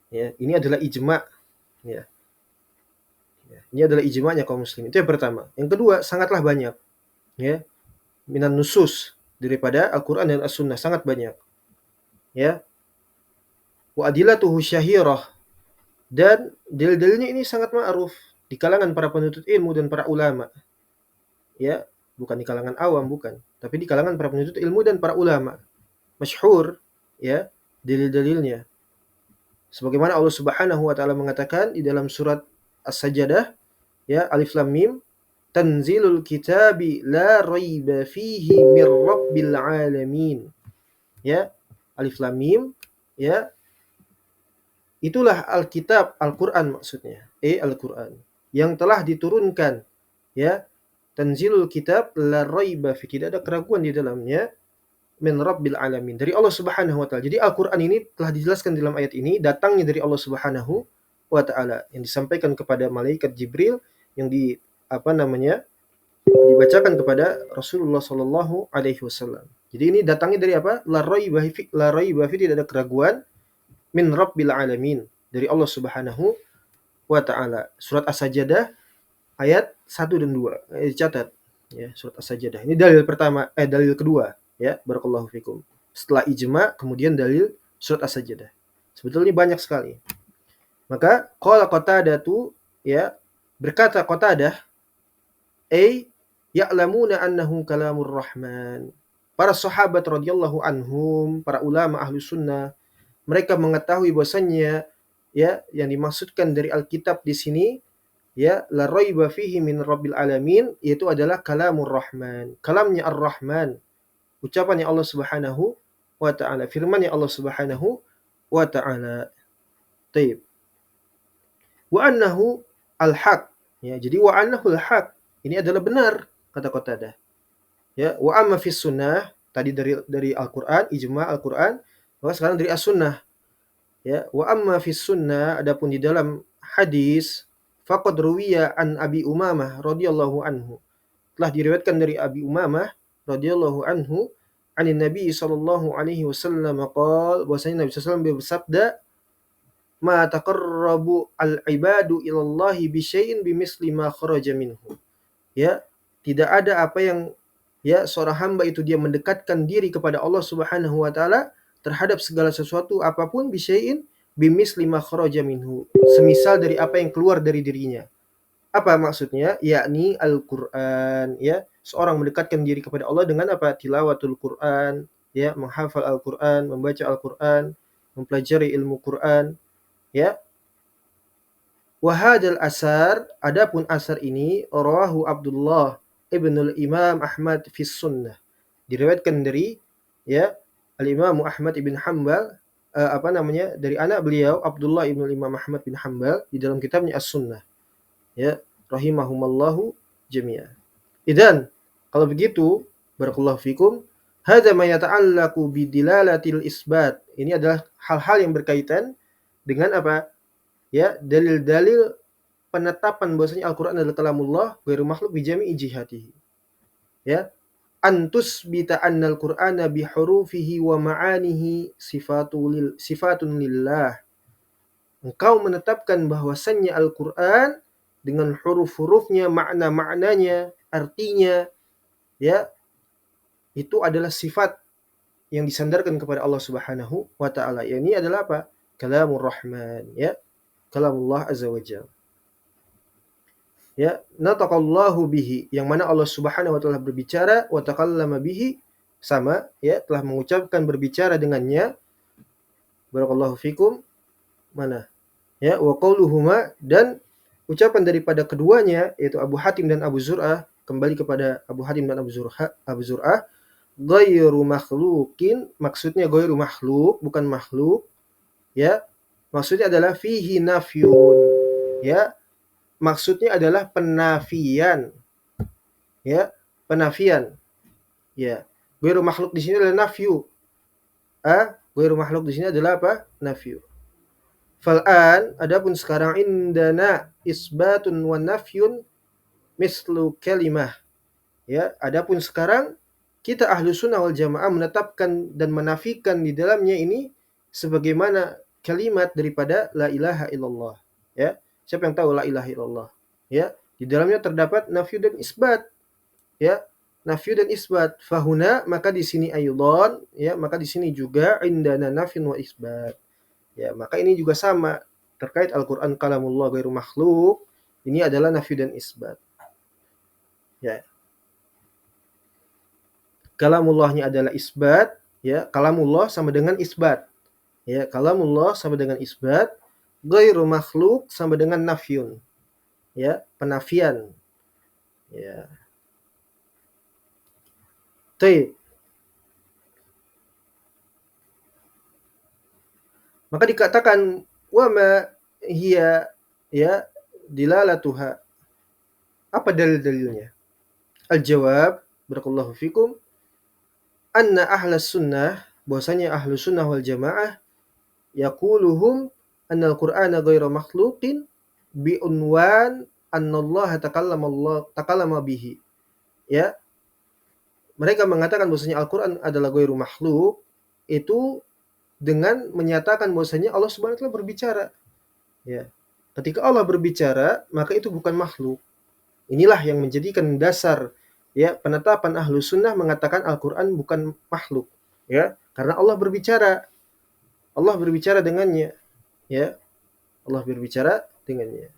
Ya, ini adalah ijma, ya. Ini adalah ijma'nya kaum muslimin. Itu yang pertama. Yang kedua, sangatlah banyak, ya, minan nusus, daripada Al-Qur'an dan As-Sunnah, sangat banyak. Ya. Wa adilatuhu syahirah, dan dalil-dalilnya ini sangat ma'ruf di kalangan para penuntut ilmu dan para ulama. Ya, bukan di kalangan awam, bukan, tapi di kalangan para penuntut ilmu dan para ulama. Masyhur, ya, dalil-dalilnya. Sebagaimana Allah Subhanahu wa taala mengatakan di dalam surat As-Sajdah, ya, Alif Lam Mim, tanzilul kitabi la raiba fihi mir rabbil alamin. Ya, Alif Lam Mim, ya, itulah Alkitab, Al-Qur'an maksudnya. Al-Qur'an. yang telah diturunkan, ya, tanzilul kitab la raiba fi, tidak ada keraguan di dalamnya, min rabbil alamin, dari Allah Subhanahu wa taala. Jadi Al-Qur'an ini telah dijelaskan dalam ayat ini datangnya dari Allah Subhanahu wa taala, yang disampaikan kepada malaikat Jibril, yang apa namanya dibacakan kepada Rasulullah sallallahu alaihi wasallam. Jadi ini datangnya dari apa? La raiba fi, tidak ada keraguan, min rabbil alamin, dari Allah Subhanahu wa taala. Surat As-Sajdah ayat 1 dan 2. Catat ya, surat As-Sajdah. Ini dalil pertama, dalil kedua ya, barakallahu fikum. Setelah ijma kemudian dalil surat As-Sajdah. Sebetulnya banyak sekali. Maka qala Qatadah ya, berkata Qatadah, ya'lamuna annahu kalamur rahman. Para sahabat radhiyallahu anhum, para ulama ahlu sunnah, mereka mengetahui bahwasannya ya, yang dimaksudkan dari Alkitab di sini ya, la raiba fihi min rabbil alamin, yaitu adalah kalamur rahman, kalamnya ar-rahman, ucapannya Allah Subhanahu wa taala, firman-Nya Allah Subhanahu wa taala. Taib. Wa annahu al-haq. Ya, jadi wa annahu al-haq, ini adalah benar, kata Qatadah. Ya, wa amma fis sunnah, tadi dari Al-Qur'an, ijma Al-Qur'an, maka sekarang dari as-sunnah. Ya, wa amma fis sunnah, adapun di dalam hadis, faqad ruwiya an Abi Umamah radhiyallahu anhu, telah diriwayatkan dari Abi Umamah radhiyallahu anhu, anin Nabi sallallahu alaihi wasallam qala, bahwasanya Nabi sallallahu alaihi wasallam bersabda, ma taqarrabu al-ibadu ilallahi bi syai'in bimisli ma kharaja minhu. Ya, tidak ada apa yang ya seorang hamba itu dia mendekatkan diri kepada Allah Subhanahu wa taala terhadap segala sesuatu apapun, bisyai'in bimisli ma kharaja minhu, semisal dari apa yang keluar dari dirinya. Apa maksudnya? Yakni Al-Qur'an, ya. Seorang mendekatkan diri kepada Allah dengan apa? Tilawatul Qur'an, ya, menghafal Al-Qur'an, membaca Al-Qur'an, mempelajari ilmu Qur'an, ya. Wa hadzal asar, adapun asar ini, rawahu Abdullah ibnul Imam Ahmad fi Sunnah, diriwayatkan dari ya Al-Imam Ahmad ibn Hanbal, dari anak beliau Abdullah ibn Imam Ahmad bin Hanbal di dalam kitabnya As-Sunnah, ya, rahimahumallahu jami'an. Idzan, kalau begitu, barakallahu fikum, hadza ma yata'allaqu bidilalatil isbat. Ini adalah hal-hal yang berkaitan dengan apa? Ya, dalil-dalil penetapan bahwasanya Al-Qur'an adalah kalamullah ghairu makhluk bi jami'i jihatihi. Ya, antus bita annal Qur'ana bi hurufihi wa ma'anihi sifatun lillah. Engkau menetapkan bahwasannya Al-Qur'an dengan huruf-hurufnya, makna-maknanya, artinya, ya, itu adalah sifat yang disandarkan kepada Allah Subhanahu wa taala. Ya, ini adalah apa? Kalamur Rahman, ya. Kalamullah azza wajalla. Ya, nataqallahu bihi, yang mana Allah Subhanahu wa taala berbicara, wa taqallama bihi, sama, ya, telah mengucapkan berbicara dengannya. Barakallahu fikum. Mana? Ya, wa qauluhuma, dan ucapan daripada keduanya yaitu Abu Hatim dan Abu Zur'ah, kembali kepada Abu Hatim dan Abu Zur'ah, ghairu makhluqin, maksudnya ghairu makhluk, bukan makhluk, ya. Maksudnya adalah fihi nafyun, ya. Maksudnya adalah penafian, ya, penafian, ya. Ghairu makhluk di sini adalah nafyu. Ghairu makhluk di sini adalah apa? Nafyu. Fal'an, adapun sekarang, indana isbatun wa nafyun mislu kalimah. Ya, adapun sekarang kita ahlu sunnah wal jamaah menetapkan dan menafikan di dalamnya ini sebagaimana kalimat daripada la ilaha illallah. Ya, siapa yang tahu la ilaha illallah? Ya, di dalamnya terdapat nafyu dan isbat. Ya, nafyu dan isbat. Fahuna, maka di sini aydan, ya, maka di sini juga indana nafyun wa isbat. Ya, maka ini juga sama terkait Al-Qur'an kalamullah ghairu makhluk. Ini adalah nafyu dan isbat. Ya. Kalamullahnya adalah isbat, ya. Kalamullah sama dengan isbat. Ya, kalamullah sama dengan isbat, ghairu makhluk sama dengan nafyun. Ya, penafian. Ya. Taib. Maka dikatakan wa ma hiya, ya, dilalatuha, Apa dalil-dalilnya? Al-jawab, barakallahu fikum, anna ahlas sunnah, bahwasanya ahlu sunnah wal jamaah, yaquluhum anna al-Qur'ana ghairu makhluqin bi'unwan anna Allah takallama bihi. Ya, mereka mengatakan bahwasanya Al-Qur'an adalah ghairu makhluk itu dengan menyatakan bahwasanya Allah Subhanahu wa taala berbicara, ya. Ketika Allah berbicara, maka itu bukan makhluk. Inilah yang menjadikan dasar, ya, penetapan ahlu sunnah mengatakan Al-Quran bukan makhluk, ya, karena Allah berbicara dengannya, ya, Allah berbicara dengannya.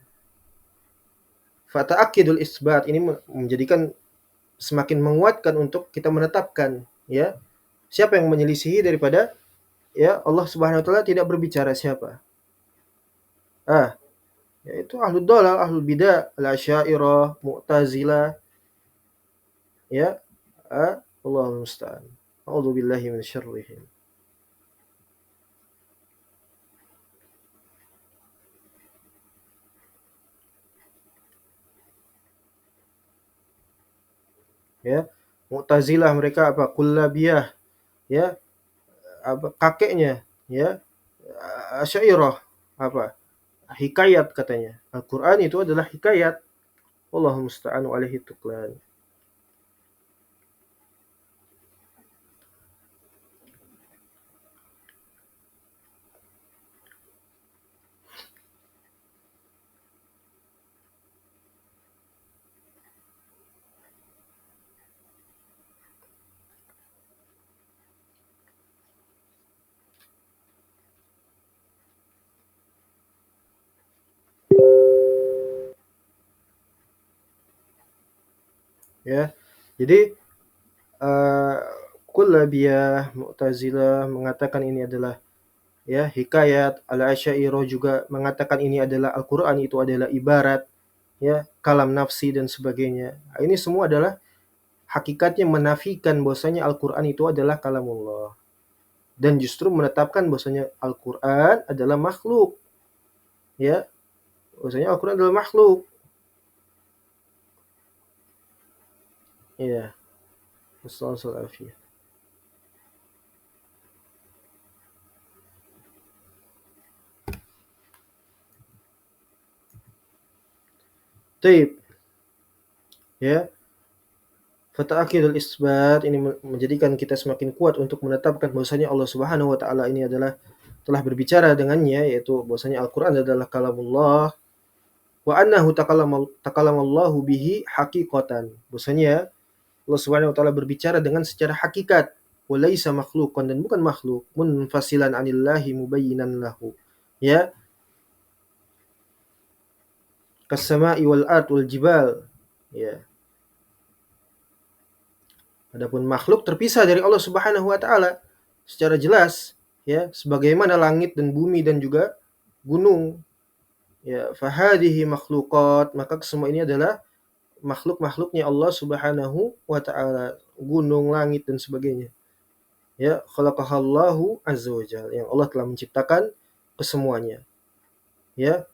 Fata'akidul isbat, ini menjadikan semakin menguatkan untuk kita menetapkan, ya, siapa yang menyelisihi daripada, ya, Allah Subhanahu wa taala tidak berbicara, siapa? Yaitu ahlud dhalal, ahlul bidah, al-asy'ariyah, mu'tazilah, ya. Allahul musta'an. A'udzubillahi minasyarrihim. Ya, Mu'tazilah mereka apa? Kullabiyah, ya, apa kakeknya, ya. Asy'ariyah apa? Hikayat katanya. Al-Qur'an itu adalah hikayat. Wallahu musta'an wa alaihi tuklan. Ya. Jadi uh, Kullabiyah, Mu'tazilah mengatakan ini adalah, ya, hikayat. Al-Asy'ariyah juga mengatakan ini adalah Al-Qur'an itu adalah ibarat, ya, kalam nafsi dan sebagainya. Nah, ini semua adalah hakikatnya menafikan bahwasanya Al-Qur'an itu adalah kalamullah dan justru menetapkan bahwasanya Al-Qur'an adalah makhluk, ya. Bahwasanya Al-Qur'an adalah makhluk. Ya. Wassalam. Taib, ya. Fata'akidul isbat, ini menjadikan kita semakin kuat untuk menetapkan bahwasanya Allah Subhanahu wa taala ini adalah telah berbicara dengannya, yaitu bahwasanya Al-Qur'an adalah kalamullah wa annahu takalamallahu bihi haqiqatan. Bahwasanya Allah Subhanahu wa taala berbicara dengan secara hakikat, wa laisa makhluqan, dan bukan makhluk, munfasilan anillahi mubayyinan lahu. Ya, kas-sama'i wal ard wal jibal. Ya. Adapun makhluk terpisah dari Allah Subhanahu wa taala secara jelas, ya, sebagaimana langit dan bumi dan juga gunung. Ya, fahadhihi makhluqat, maka semua ini adalah makhluk-makhluknya Allah Subhanahu wa taala, gunung, langit dan sebagainya. Ya, khalaqahallahu azza wajalla, yang Allah telah menciptakan kesemuanya. Ya,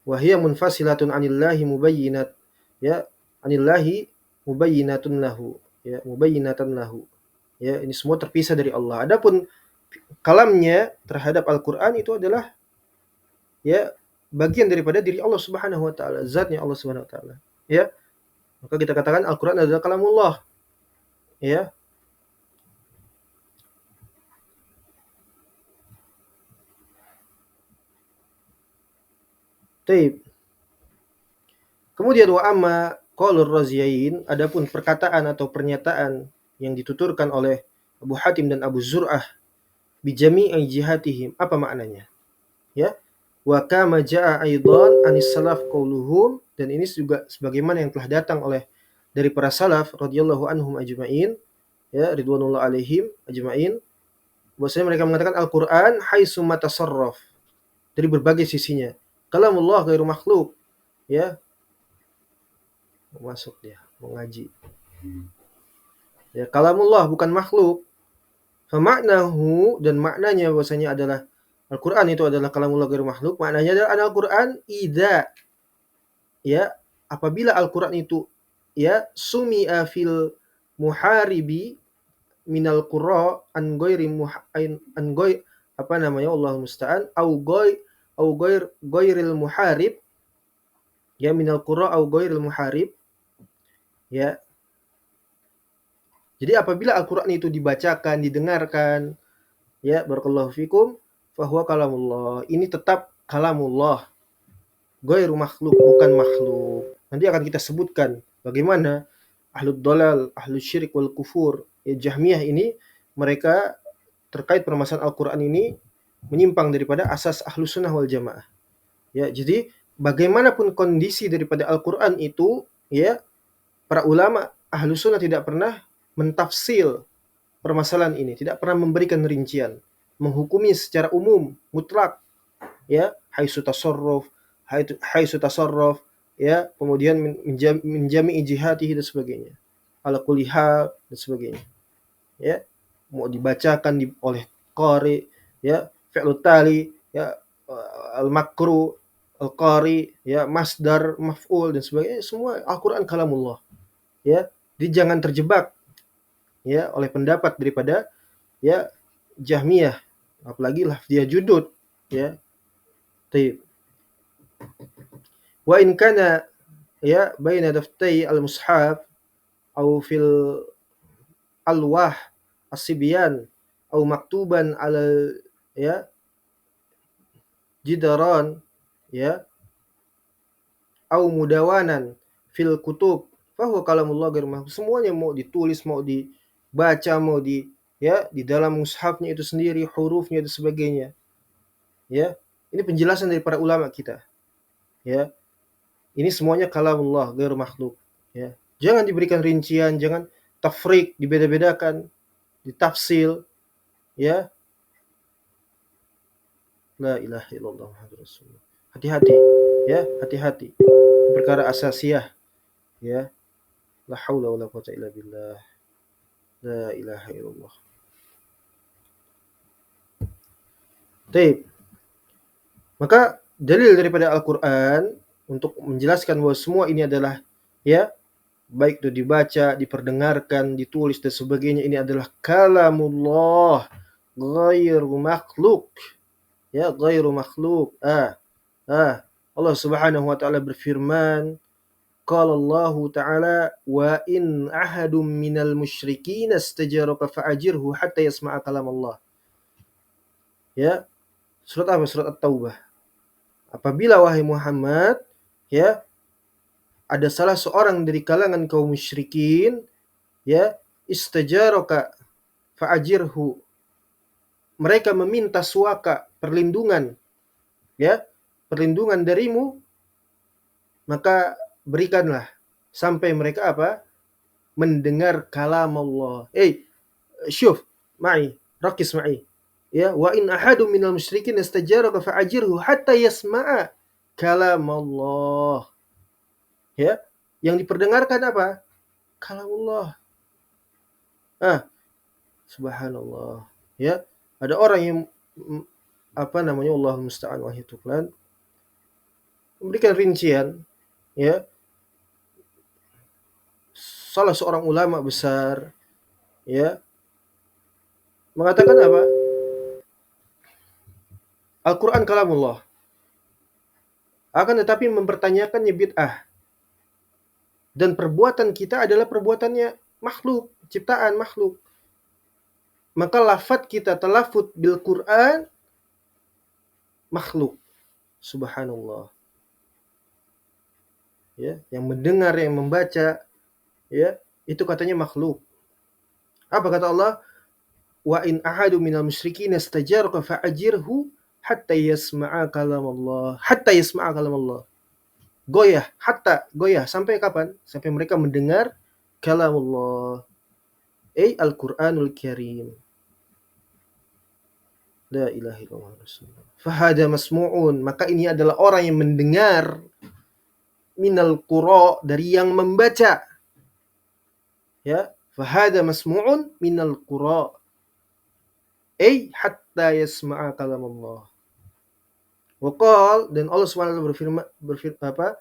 wa hiya munfasilatun anillahi mubayyinat, ya, anillahi mubayyinatun lahu, ya, mubayyinatan lahu. Ya, ini semua terpisah dari Allah. Adapun kalamnya terhadap Al-Qur'an itu adalah, ya, bagian daripada diri Allah Subhanahu wa taala, zatnya Allah Subhanahu wa taala. Ya, maka kita katakan Al-Qur'an adalah kalamullah. Ya. Taib. Kemudian wa amma qaulur Raziyain, adapun perkataan atau pernyataan yang dituturkan oleh Abu Hatim dan Abu Zur'ah bi jami'i jihatihim, apa maknanya? Ya. Wa kama jaa aidan anis salaf qauluhum, dan ini juga sebagaimana yang telah datang oleh dari para salaf radhiyallahu anhum ajma'in, ya, ridwanullah alaihim ajma'in, bahwasanya mereka mengatakan Al-Qur'an haitsu matasarraf, dari berbagai sisinya. Kalamullah ghairu makhluk, ya. Masuk dia mengaji. Ya, kalamullah bukan makhluk. Famaknahu, dan maknanya bahwasanya adalah Al-Qur'an itu adalah kalamullah ghairu makhluk. Maknanya adalah Al-Qur'an idza, ya, apabila Al-Qur'an itu ya sumi'a fil muharibi minal qurra an ghairi an ghair apa namanya Allahu musta'an au ghairil muharib ya minal qurra au ghairil muharib ya. Jadi apabila Al-Qur'an itu dibacakan, didengarkan ya barakallahu fikum fahuwa kalamullah. Ini tetap kalamullah, ghairu makhluk, bukan makhluk. Nanti akan kita sebutkan bagaimana ahlud dolal, ahlus syirik wal kufur, ya Jahmiyah ini mereka terkait permasalahan Al-Qur'an ini menyimpang daripada asas ahlus sunnah wal jamaah. Ya, jadi bagaimanapun kondisi daripada Al-Qur'an itu, ya, para ulama ahlus sunnah tidak pernah mentafsil permasalahan ini, tidak pernah memberikan rincian, menghukumi secara umum, mutlak, ya, haitsu tasarruf, ya, kemudian menjami jihatihi dan sebagainya. Ala kulli hal dan sebagainya. Ya, mau dibacakan oleh qari, ya, fi'lu tali, ya, al-makru, al-qari, ya, masdar, maf'ul dan sebagainya, semua Al-Qur'an kalamullah. Ya, jadi jangan terjebak ya oleh pendapat daripada ya Jahmiyah, apalagi lafziyah judud ya. Taib. Wa in kana ya baina daftay al-mushaf au fil alwah as-sibyan au maktuban ala ya jidaran ya au mudawanan fil kutub fahuwa kalamullah ghairu makhluk. Semuanya mau ditulis, mau dibaca, mau di dalam mushafnya itu sendiri, hurufnya dan sebagainya. Ya. Ini penjelasan dari para ulama kita. Ya. Ini semuanya kalamullah ghairu makhluk, ya. Jangan diberikan rincian, jangan tafrik, dibeda-bedakan, ditafsil, ya. La ilaha illallah Muhammadur Rasulullah. Hati-hati, ya, hati-hati. Perkara asasiyah, ya. La haula wala quwata illa billah. La ilaha illallah. Baik. Maka dalil daripada Al-Qur'an untuk menjelaskan bahwa semua ini adalah ya baik itu dibaca, diperdengarkan, ditulis dan sebagainya, ini adalah kalamullah ghairu makhluk. Ya, ghairu makhluk. Allah Subhanahu wa taala berfirman, qala Allah taala wa in ahadum minal musyrikin istajaraka fa'ajirhu hatta yasma'a kalam Allah. Ya, surat apa? Surat At-Taubah. Apabila wahai Muhammad, ya, ada salah seorang dari kalangan kaum musyrikin, ya, istajaraka fa'ajirhu. Mereka meminta suaka, perlindungan, ya, perlindungan darimu, maka berikanlah sampai mereka apa? Mendengar kalam Allah. Syuf, ma'i, rakis ma'i. Ya, wa in ahadum minal musyrikin istajaraka fa'ajirhu hatta yasma'a kalam Allah. Ya, yang diperdengarkan apa? Kalam Allah. Subhanallah. Ya, ada orang yang apa namanya Allah musta'an wa hituflan memberikan rincian, ya, salah seorang ulama besar, ya, mengatakan apa? Al-Quran kalamullah. Akan tetapi mempertanyakannya bid'ah. Dan perbuatan kita adalah perbuatannya makhluk, ciptaan makhluk. Maka lafaz kita talafut bil Quran makhluk. Subhanallah. Ya, yang mendengar, yang membaca, ya, itu katanya makhluk. Apa kata Allah? Wa in ahadu minal musyrikin istajaraka fa'ajirhu hatta yasma'a kalam Allah. Hatta yasma'a kalam Allah. Goyah, hatta goyah sampai kapan? Sampai mereka mendengar kalam Allah. Al-Qur'anul Karim. La ilaha illallah Rasulullah. Fahada masmu'un. Maka ini adalah orang yang mendengar minal qura, dari yang membaca. Ya, fahada masmu'un minal qura. Hatta yasma'a kalam Allah. Waqal, dan Allah SWT berfirman apa?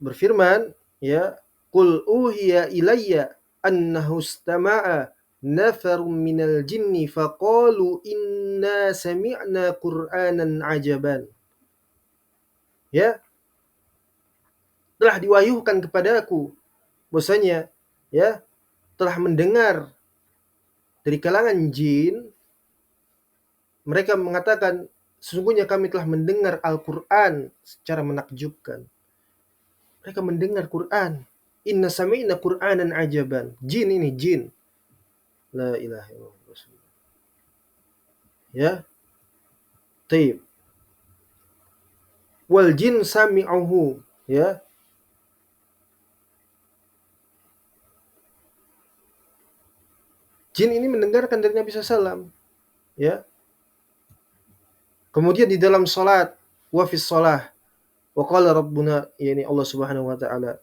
berfirman, ya, qul uhiya ilayya annahu istama'a nafarun minal jinni faqalu inna sami'na qur'anan ajaban. Ya, telah diwahyukan kepadaku bahwasanya, ya, telah mendengar dari kalangan jin, mereka mengatakan sesungguhnya kami telah mendengar Al-Qur'an secara menakjubkan. Mereka mendengar Quran. Inna sami'na Qur'anan ajaban. Jin ini, jin. La ilaha illallah. Ya, taib. Wal jin sami'uhu. Ya, jin ini mendengarkan dari Nabi SAW. Ya, kemudian di dalam salat, wa fis shalah, wa qala rabbuna, yani Allah Subhanahu wa taala,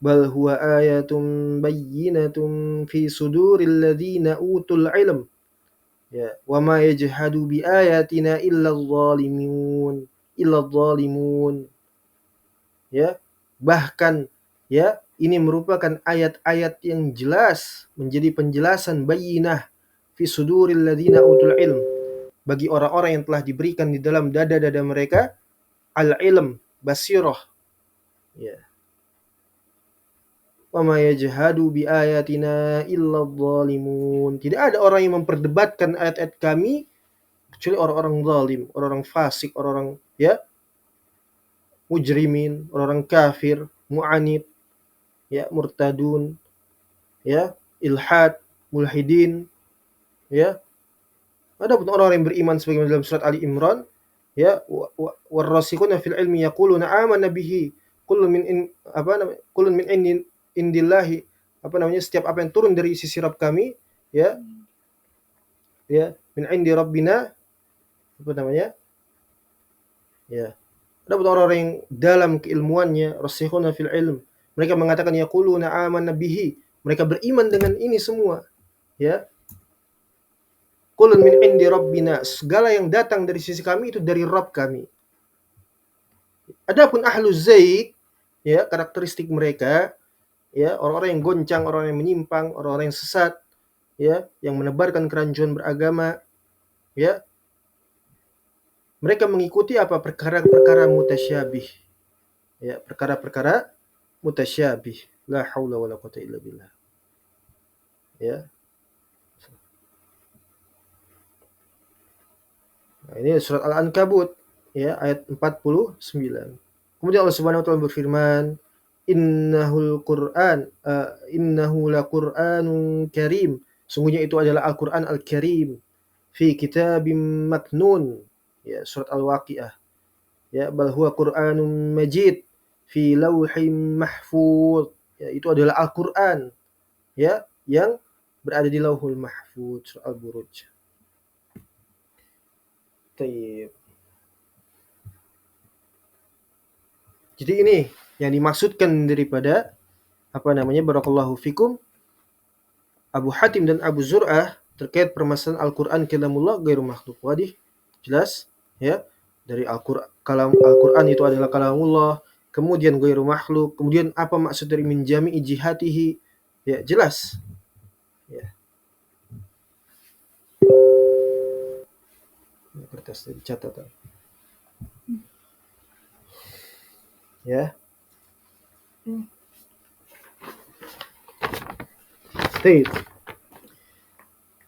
bal huwa ayatun bayyinatun fi suduril ladzina utul ilm. Ya, wa ma yajhadu bi ayatina illa adh-dhalimun. Illa adh-dhalimun. Ya, bahkan, ya, ini merupakan ayat-ayat yang jelas, menjadi penjelasan bayyinah fi suduril ladzina utul ilm, bagi orang-orang yang telah diberikan di dalam dada-dada mereka al-ilm, basirah. Ya. Wa ma yajhadu bi ayatina illa adh-dhalimun. Tidak ada orang yang memperdebatkan ayat-ayat kami kecuali orang-orang zalim, orang-orang fasik, orang-orang, ya, mujrimin, orang-orang kafir, mu'anid, ya, murtadun, ya, ilhad, mulhidin, ya. Adapun orang-orang yang beriman sebagaimana dalam surat Ali Imran, ya, warasikhuna fil ilmi yaquluna amanna bihi kullun min kullun min indillahi, setiap apa yang turun dari sisi Rabb kami, ya, ya, min indi rabbina, ya. Adapun orang-orang yang dalam keilmuannya, rasikhuna fil ilm, mereka mengatakan yaquluna amanna bihi, mereka beriman dengan ini semua, ya. Qulun min indi rabbina, segala yang datang dari sisi kami itu dari Rabb kami. Adapun ahlu zaik, ya, karakteristik mereka, ya, orang-orang yang goncang, orang-orang yang menyimpang, orang-orang yang sesat, ya, yang menebarkan kerancuan beragama, ya, mereka mengikuti apa? Perkara-perkara mutasyabih. Ya, perkara-perkara mutasyabih. La haula wala quwata illa billah. Ya. Nah, ini surat Al-Ankabut, ya, ayat 49. Kemudian Allah Subhanahu wa taala berfirman, innahu laqur'anun karim. Sungguhnya itu adalah Al-Qur'an Al-Karim fi kitabim maknun. Ya, surat Al-Waqiah. Ya, bal huwa Qur'anun majid fi lauhim mahfuz. Ya, itu adalah Al-Qur'an, ya, yang berada di Lauhul Mahfuz, surat Al-Buruj. Tayyib. Jadi ini yang dimaksudkan daripada barakallahu fikum, Abu Hatim dan Abu Zur'ah terkait permasalahan Al-Qur'an kalamullah ghairu makhluk. Wadih, jelas, ya. Dari Al-Qur'an itu adalah kalamullah, kemudian ghairu makhluk, kemudian apa maksud dari min jami'i jihatihi? Ya, jelas. Ya. Kertas dari catatan. Ya. Baik.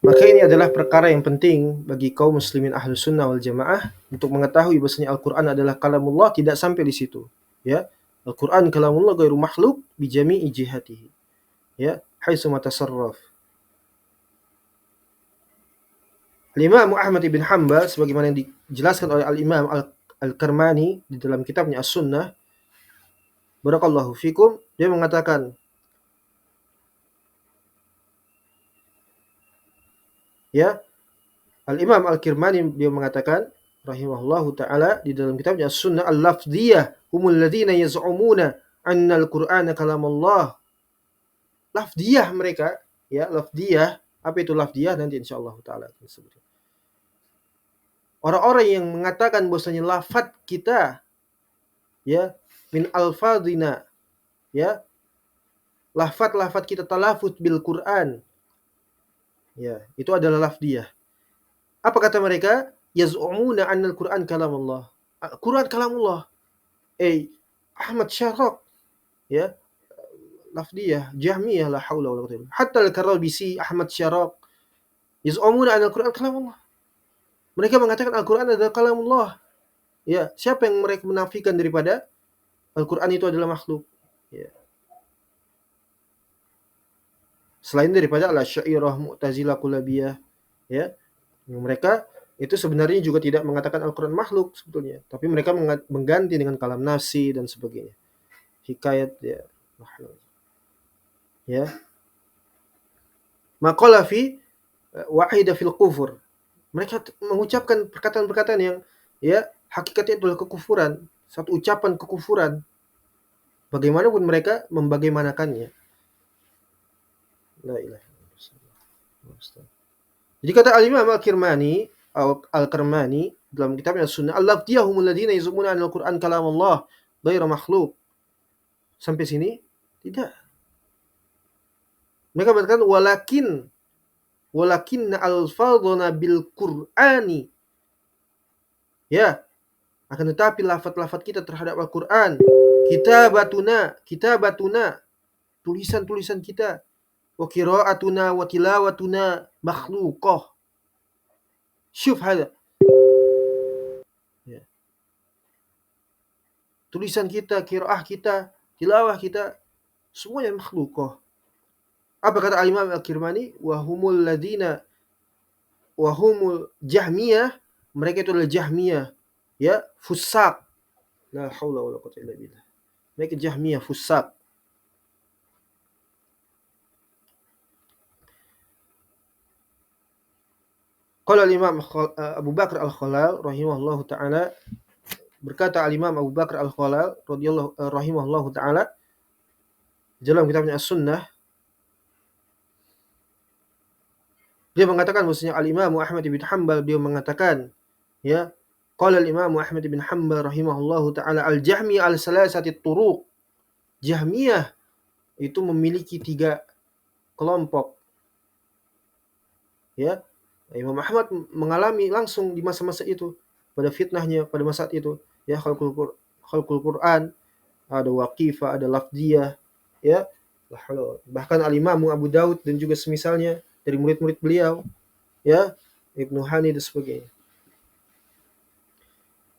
Maka ini adalah perkara yang penting bagi kaum muslimin ahlus sunnah wal jamaah untuk mengetahui bahwasanya Al-Qur'an adalah kalamullah, tidak sampai di situ. Ya. Al-Qur'an kalamullah ghairu makhluk bi jami'i jihatihi. Ya, haitsu matasarraf. Al-Imam Ahmad ibn Hanbal sebagaimana yang dijelaskan oleh Al-Imam Al-Karmani di dalam kitabnya As-Sunnah, barakallahu fikum, dia mengatakan, ya, Al-Imam Al-Kirmani dia mengatakan rahimahullahu taala di dalam kitabnya As-Sunnah, al-lafdhiyah humul ladzina yaz'umuna anna al-Qur'ana kalamullah. Lafdhiyah mereka, ya, lafdhiyah, apa itu lafdhiyah nanti insyaallah taala akan disebutkan. Orang-orang yang mengatakan bahwasanya lafaz kita, ya, min alfadhina, ya, lafaz-lafaz kita talafuz bil Quran, ya, itu adalah lafdiyah. Apa kata mereka? Yaz'umuna anna al-Quran kalamullah. Quran kalamullah. Ahmad Syaraq, ya, lafdiyah, Jahmiyah, la haula wala quwwata illa billah. Hatta al-Karabisi, Ahmad Syaraq, yaz'umuna anna al-Quran kalamullah. Mereka mengatakan Al-Quran adalah kalamullah. Ya, siapa yang mereka menafikan daripada Al-Quran itu adalah makhluk? Ya. Selain daripada Al-Asy'ariyah, Mu'tazilah, Kullabiyah, ya. Mereka itu sebenarnya juga tidak mengatakan Al-Quran makhluk sebetulnya, tapi mereka mengganti dengan kalam nafsi dan sebagainya. Hikayat, ya. Ya. Maqala fi wahida fil kufur. Mereka mengucapkan perkataan-perkataan yang, ya, hakikatnya adalah kekufuran, satu ucapan kekufuran. Bagaimanapun mereka membagaimanakannya. La ilaha illallah. Jadi kata Al-Imam Al-Kirmani dalam kitabnya Sunnah, "Al-lafdiyahumul ladzina yazumuna anal Qur'an kalamullah ghairu makhluq." Sampai sini tidak. Mereka mengatakan walakinna alfadhana bil Qur'ani. Ya, akan tetapi lafaz-lafaz kita terhadap Al-Qur'an, kitabatuna, tulisan-tulisan kita, wa qira'atuna wa tilawatuna makhluqah. Syuf hada. Ya. Tulisan kita, qiraah kita, tilawah kita, semuanya makhluqah. Apa kata Al-Imam Al-Kirmani? Wahumul Jahmiyah, mereka itu adalah Jahmiyah, ya, fusaq. La haula wala quwwata illa billah. Mereka Jahmiyah fusaq. Qala al-Imam Abu Bakar Al-Khalal rahimahullahu taala, berkata al-Imam Abu Bakar Al-Khalal rahimahullahu taala dalam kitabnya As-Sunnah, dia mengatakan bahwasanya al-Imam Ahmad bin Hanbal, dia mengatakan, ya, qala al-Imam Ahmad bin Hanbal rahimahullahu taala, al-Jahmiyah al-salasati turuq. Jahmiyah itu memiliki 3 kelompok. Ya, Imam Ahmad mengalami langsung di masa-masa itu, pada fitnahnya pada masa itu, ya, khalqul Quran, ada waqifah, ada lafdiyah, ya. Bahkan al-Imam Abu Daud dan juga semisalnya dari murid-murid beliau, ya, Ibnu Hani dan sebagainya.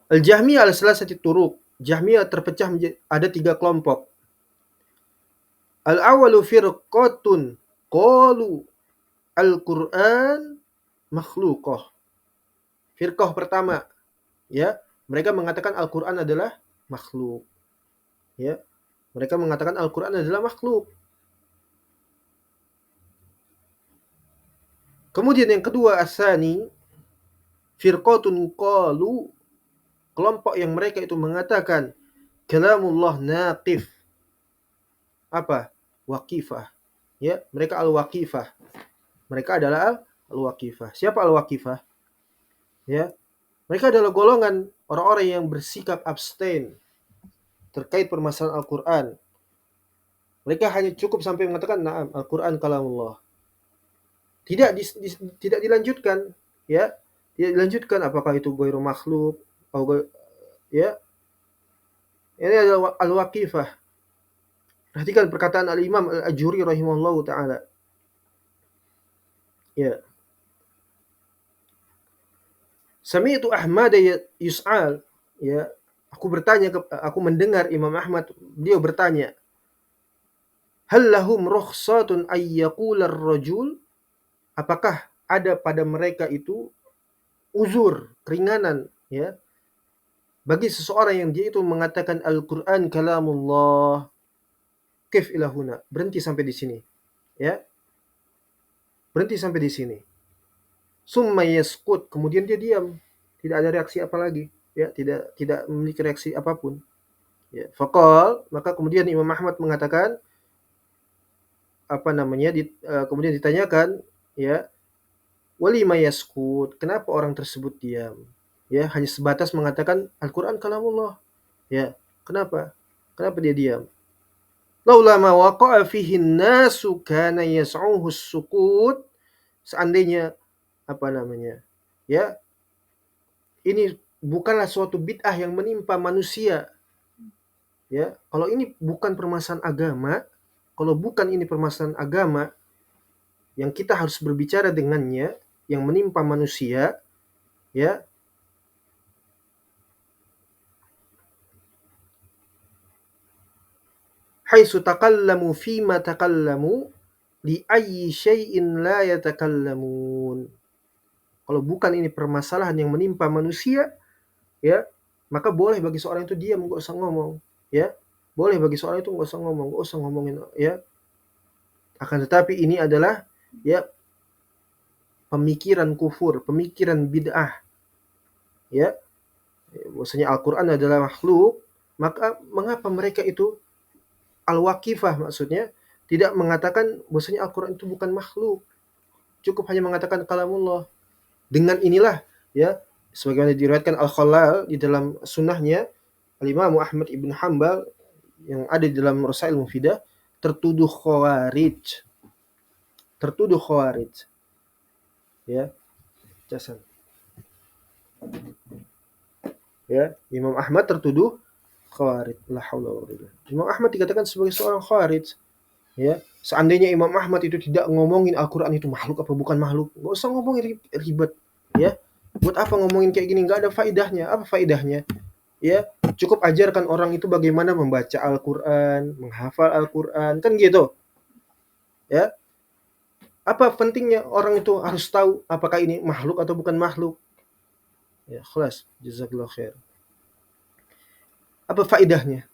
Al-Jahmiyah al-salasati turuq. Jahmiyah terpecah menjadi ada 3 kelompok. Al-awwalu firqatun qalu al-Qur'an makhluqah. Firqah pertama, ya, mereka mengatakan Al-Qur'an adalah makhluk. Ya, mereka mengatakan Al-Qur'an adalah makhluk. Kemudian yang kedua, asani, firqatun qalu, kelompok yang mereka itu mengatakan kalamullah naqif. Apa? Waqifah. Ya, mereka al-waqifah. Mereka adalah al-waqifah. Siapa al-waqifah? Ya, mereka adalah golongan orang-orang yang bersikap abstain terkait permasalahan Al-Quran. Mereka hanya cukup sampai mengatakan na'am, Al-Quran kalamullah. Tidak dilanjutkan, ya. Tidak dilanjutkan apakah itu ghairu makhluk atau, ya. Ini adalah al-waqifah. Perhatikan perkataan al-Imam Al-Ajuri rahimahullahu taala. Ya. Sami'tu Ahmad yus'al, ya. Aku mendengar Imam Ahmad, beliau bertanya, hal lahum rukhsatun ay yaqula ar-rajul? Apakah ada pada mereka itu uzur, keringanan, ya, bagi seseorang yang dia itu mengatakan Al-Qur'an kalamullah. Kif ilahuna. Berhenti sampai di sini, ya. Berhenti sampai di sini. Summa yaskut, kemudian dia diam, tidak ada reaksi apa lagi, ya, tidak memiliki reaksi apapun. Ya, faqal, maka kemudian Imam Ahmad mengatakan, kemudian ditanyakan, ya, walima yaskut, kenapa orang tersebut diam? Ya, hanya sebatas mengatakan Al-Qur'an kalamullah. Ya, kenapa? Kenapa dia diam? Laula ma waqa'a fihi an-nasu kana yas'uhu as-sukut. Seandainya apa namanya? Ya, ini bukanlah suatu bid'ah yang menimpa manusia, ya. Kalau ini bukan permasalahan agama, kalau bukan ini permasalahan agama yang kita harus berbicara dengannya, yang menimpa manusia, ya, haitsu takallamu fima takallamu li ayyi syai'in la yatakallamun. Kalau bukan ini permasalahan yang menimpa manusia, ya, maka boleh bagi seorang itu diam, nggak usah ngomong, ya. Boleh bagi seorang itu nggak usah ngomong, nggak usah ngomongin, ya. Akan tetapi ini adalah, ya, pemikiran kufur, pemikiran bid'ah, ya. Bahwasanya Al-Qur'an adalah makhluk, maka mengapa mereka itu al-waqifah maksudnya tidak mengatakan bahwasanya Al-Qur'an itu bukan makhluk, cukup hanya mengatakan kalamullah. Dengan inilah, ya, sebagaimana diriwayatkan Al-Khalal di dalam sunnahnya, Al-Imam Ahmad ibn Hanbal yang ada di dalam Rasail Mufidah, tertuduh khawarij, tertuduh khawarij, ya, jasan, ya, Imam Ahmad tertuduh khawarij. La haula wala quwwata. Imam Ahmad dikatakan sebagai seorang khawarij, ya. Seandainya Imam Ahmad itu tidak ngomongin Al-Qur'an itu makhluk apa bukan makhluk, nggak usah ngomongin ribet, ya. Buat apa ngomongin kayak gini, nggak ada faedahnya. Apa faedahnya? Ya, cukup ajarkan orang itu bagaimana membaca Al-Qur'an, menghafal Al-Qur'an, kan gitu. Ya, apa pentingnya orang itu harus tahu apakah ini makhluk atau bukan makhluk? Ya, khalas, jazakallahu khair. Apa faedahnya?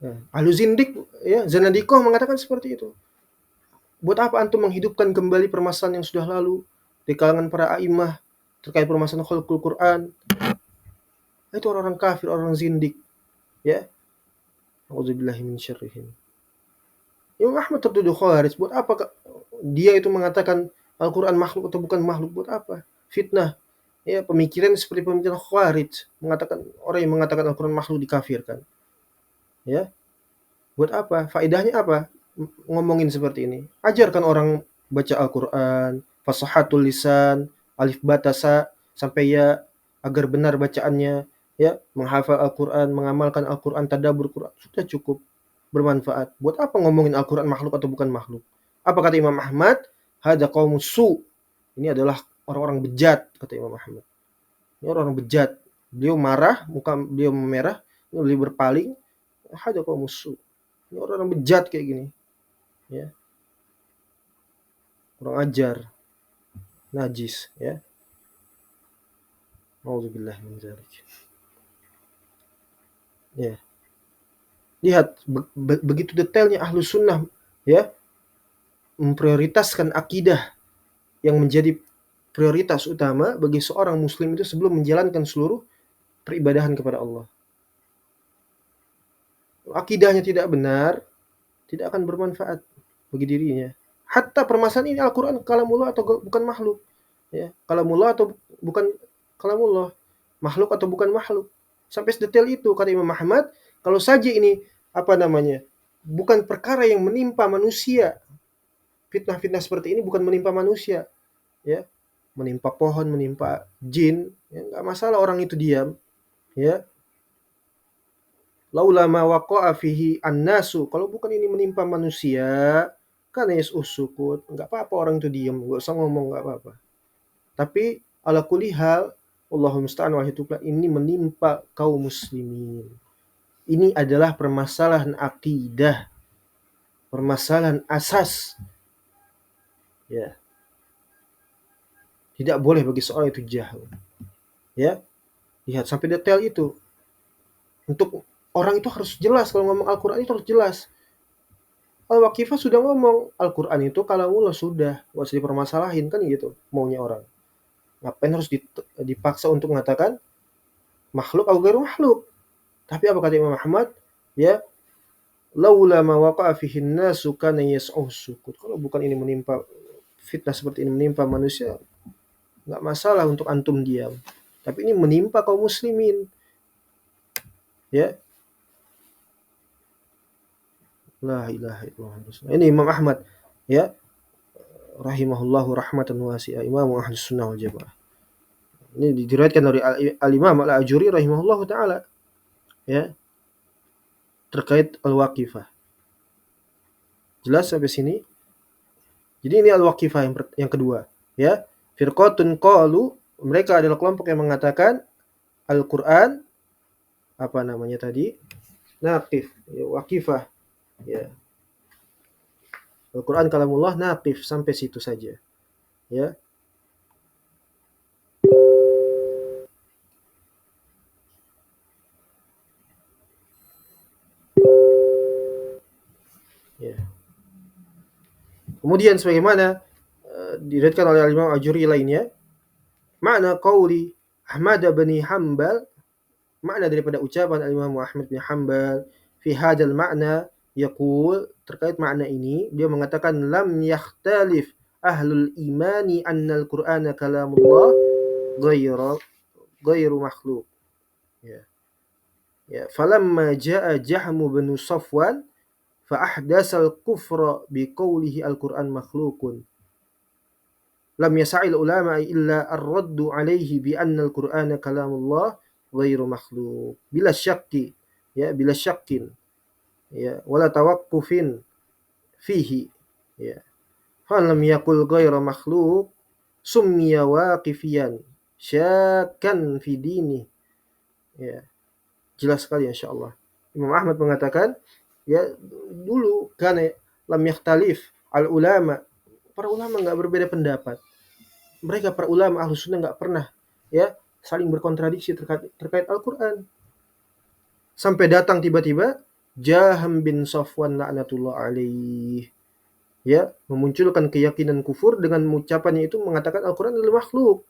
Ya, ahlu zindik, ya, zanadikoh mengatakan seperti itu. Buat apa antum menghidupkan kembali permasalahan yang sudah lalu di kalangan para a'imah terkait permasalahan khalqul Quran? Itu orang-orang kafir, orang zindik, ya. Auzubillahi min syarrihim. Imam Ahmad tertuduh khawarij. Buat apa dia itu mengatakan Al-Quran makhluk atau bukan makhluk? Buat apa? Fitnah. Ya, pemikiran seperti pemikiran khawarij. Mengatakan orang yang mengatakan Al-Quran makhluk dikafirkan. Ya, buat apa? Faedahnya apa? Ngomongin seperti ini. Ajarkan orang baca Al-Quran, fasahatul lisan, alif batasa sampai ya, agar benar bacaannya, ya, menghafal Al-Quran, mengamalkan Al-Quran, tadabbur Quran, sudah cukup bermanfaat. Buat apa ngomongin Al-Quran makhluk atau bukan makhluk? Apa kata Imam Ahmad? Hadza qaumus su. Ini adalah orang-orang bejat, kata Imam Ahmad. Ini orang bejat. Beliau marah, muka beliau memerah, beliau berpaling. Hadza qaumus su. Ini orang-orang bejat kayak gini, ya. Kurang ajar, najis, ya. Nauzubillah min dzalik. Ya. Lihat begitu detailnya ahlu sunnah, ya, memprioritaskan akidah yang menjadi prioritas utama bagi seorang muslim itu sebelum menjalankan seluruh peribadahan kepada Allah. Akidahnya tidak benar, tidak akan bermanfaat bagi dirinya. Hatta permasalahan ini Al-Quran kalamullah atau bukan makhluk, ya, kalamullah atau bukan kalamullah, makhluk atau bukan makhluk, sampai sedetail itu kata Imam Ahmad. Kalau saja ini apa namanya, bukan perkara yang menimpa manusia, fitnah-fitnah seperti ini bukan menimpa manusia, ya, menimpa pohon, menimpa jin, ya, nggak masalah orang itu diam, ya. Laula ma waqa'a fihi an-nasu, kalau bukan ini menimpa manusia, kan sukut, nggak apa-apa orang itu diam, nggak usah ngomong, nggak apa-apa. Tapi ala kulli hal, Allahumma musta'an wa ini menimpa kaum muslimin. Ini adalah permasalahan akidah, permasalahan asas. Ya, tidak boleh bagi seorang itu jahil. Ya, lihat sampai detail itu. Untuk orang itu harus jelas, kalau ngomong Al-Quran itu harus jelas. Al-Waqifah sudah ngomong Al-Quran itu kalamullah, sudah, nggak usah dipermasalahin, kan gitu maunya orang. Ngapain harus dipaksa untuk mengatakan makhluk atau ghairu makhluk? Tapi apa kata Imam Ahmad? Ya, laula ma waqa'a fihi an-nasu kana yas'uhu sukut. Kalau bukan ini menimpa, fitnah seperti ini menimpa manusia, nggak masalah untuk antum diam. Tapi ini menimpa kaum muslimin, ya. La ilaha illallah. Ini Imam Ahmad ya, rahimahullahu rahmatan wasi'ah, Imam Ahlus Sunnah wal Jamaah. Ini diriwayatkan dari Al-Imam Al-Ajuri rahimahullahu taala ya, terkait Al-Waqifah. Jelas sampai sini? Jadi ini Al-Waqifah yang kedua ya. Firqatun qalu, mereka adalah kelompok yang mengatakan Al-Qur'an apa namanya tadi? Naqif, ya, waqifah ya. Al-Qur'an kalamullah naqif, sampai situ saja ya. Ya. Kemudian sebagaimana diriwayatkan oleh Imam Ajuri lainnya, makna qauli Ahmad bin Hanbal, makna daripada ucapan Imam Ahmad bin Hanbal fi hadzal makna, yaqul, terkait makna ini dia mengatakan lam yakhtalif ahlul imani anna al-Qur'ana kalamullah ghairu makhluq ya. Ya, falamma jaa Jahmu bin Safwan fa ahdasal kufra biqaulihi al-Qur'an makhluqun lam yasa'il ulama illa ar-raddu alaihi bi anna al-Qur'ana kalamullah ghairu makhluq bila syakki ya, bila syakkin ya, wala tawaqqufin fihi ya. Fa lam yaqul ghairu makhluq summiya waqifiyan syakkan fi dini ya. Jelas sekali insyaallah. Imam Ahmad mengatakan ya, dulu karena lam yakhtalif al ulama, para ulama enggak berbeda pendapat. Mereka para ulama Ahlus Sunnah enggak pernah ya saling berkontradiksi terkait Al-Qur'an. Sampai datang tiba-tiba Jahm bin Safwan laknatullah alaih ya, memunculkan keyakinan kufur dengan ucapannya itu mengatakan Al-Qur'an adalah makhluk.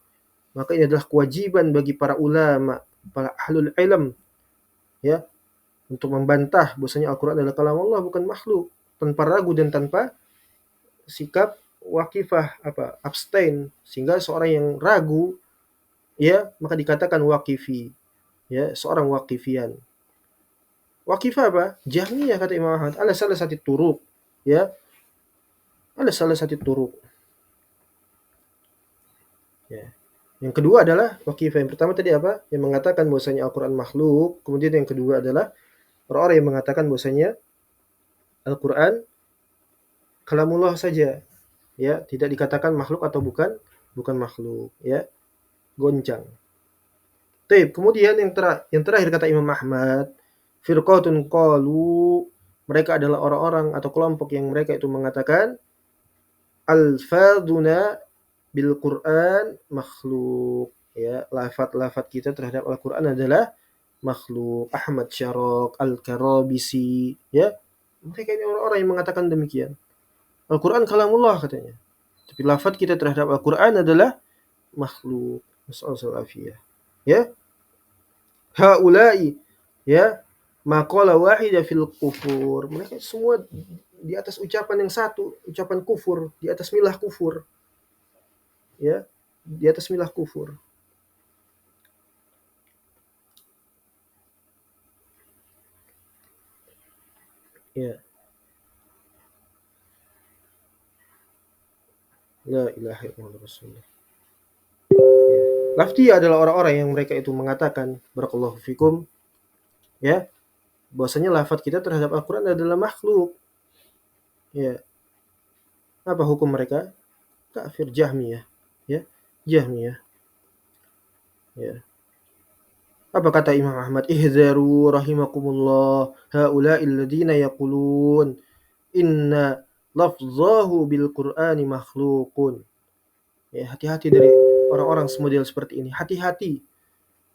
Maka ini adalah kewajiban bagi para ulama, para ahlul ilm ya, untuk membantah bahwasanya Al-Qur'an adalah kalam Allah, bukan makhluk, tanpa ragu dan tanpa sikap waqifah apa abstain, sehingga seorang yang ragu ya maka dikatakan waqifi ya, seorang waqifian. Waqifah apa? Jahmiyah kata Imam Ahmad, ala salah satu turuk ya, ala salah satu turuk ya. Yang kedua adalah waqifah. Yang pertama tadi apa? Yang mengatakan bahwasanya Al-Qur'an makhluk. Kemudian yang kedua adalah orang-orang yang mengatakan bahwasanya Al-Qur'an kalamullah saja ya, tidak dikatakan makhluk atau bukan makhluk ya, goncang. Taib. Kemudian yang terakhir kata Imam Ahmad, firqatun qalu, mereka adalah orang-orang atau kelompok yang mereka itu mengatakan alfaduna bil Qur'an makhluk ya, lafaz-lafaz kita terhadap Al-Qur'an adalah makhluk. Ahmad Syarok, Al-Karabisi ya, mereka ini orang-orang yang mengatakan demikian. Al-Qur'an kalamullah katanya, tapi lafaz kita terhadap Al-Qur'an adalah makhluk. Nasallallahu alaihi ya. Haula'i ya, maqala wahida fil kufur. Mereka semua di atas ucapan yang satu, ucapan kufur, di atas milah kufur. Ya, di atas milah kufur. Ya. La ilaha illallah rasulullah. Ya. Lafti adalah orang-orang yang mereka itu mengatakan barakallahu fikum ya, bahwasanya lafaz kita terhadap Al-Qur'an adalah makhluk. Ya. Apa hukum mereka? Kafir, Jahmiyah. Ya. Jahmiyah. Ya. Apa kata Imam Ahmad? Ihzaru rahimakumullah haula'il ladzina yaqulun inna lafzahu bil Qur'ani makhluqun. Ya, hati-hati dari orang-orang semodel seperti ini. Hati-hati.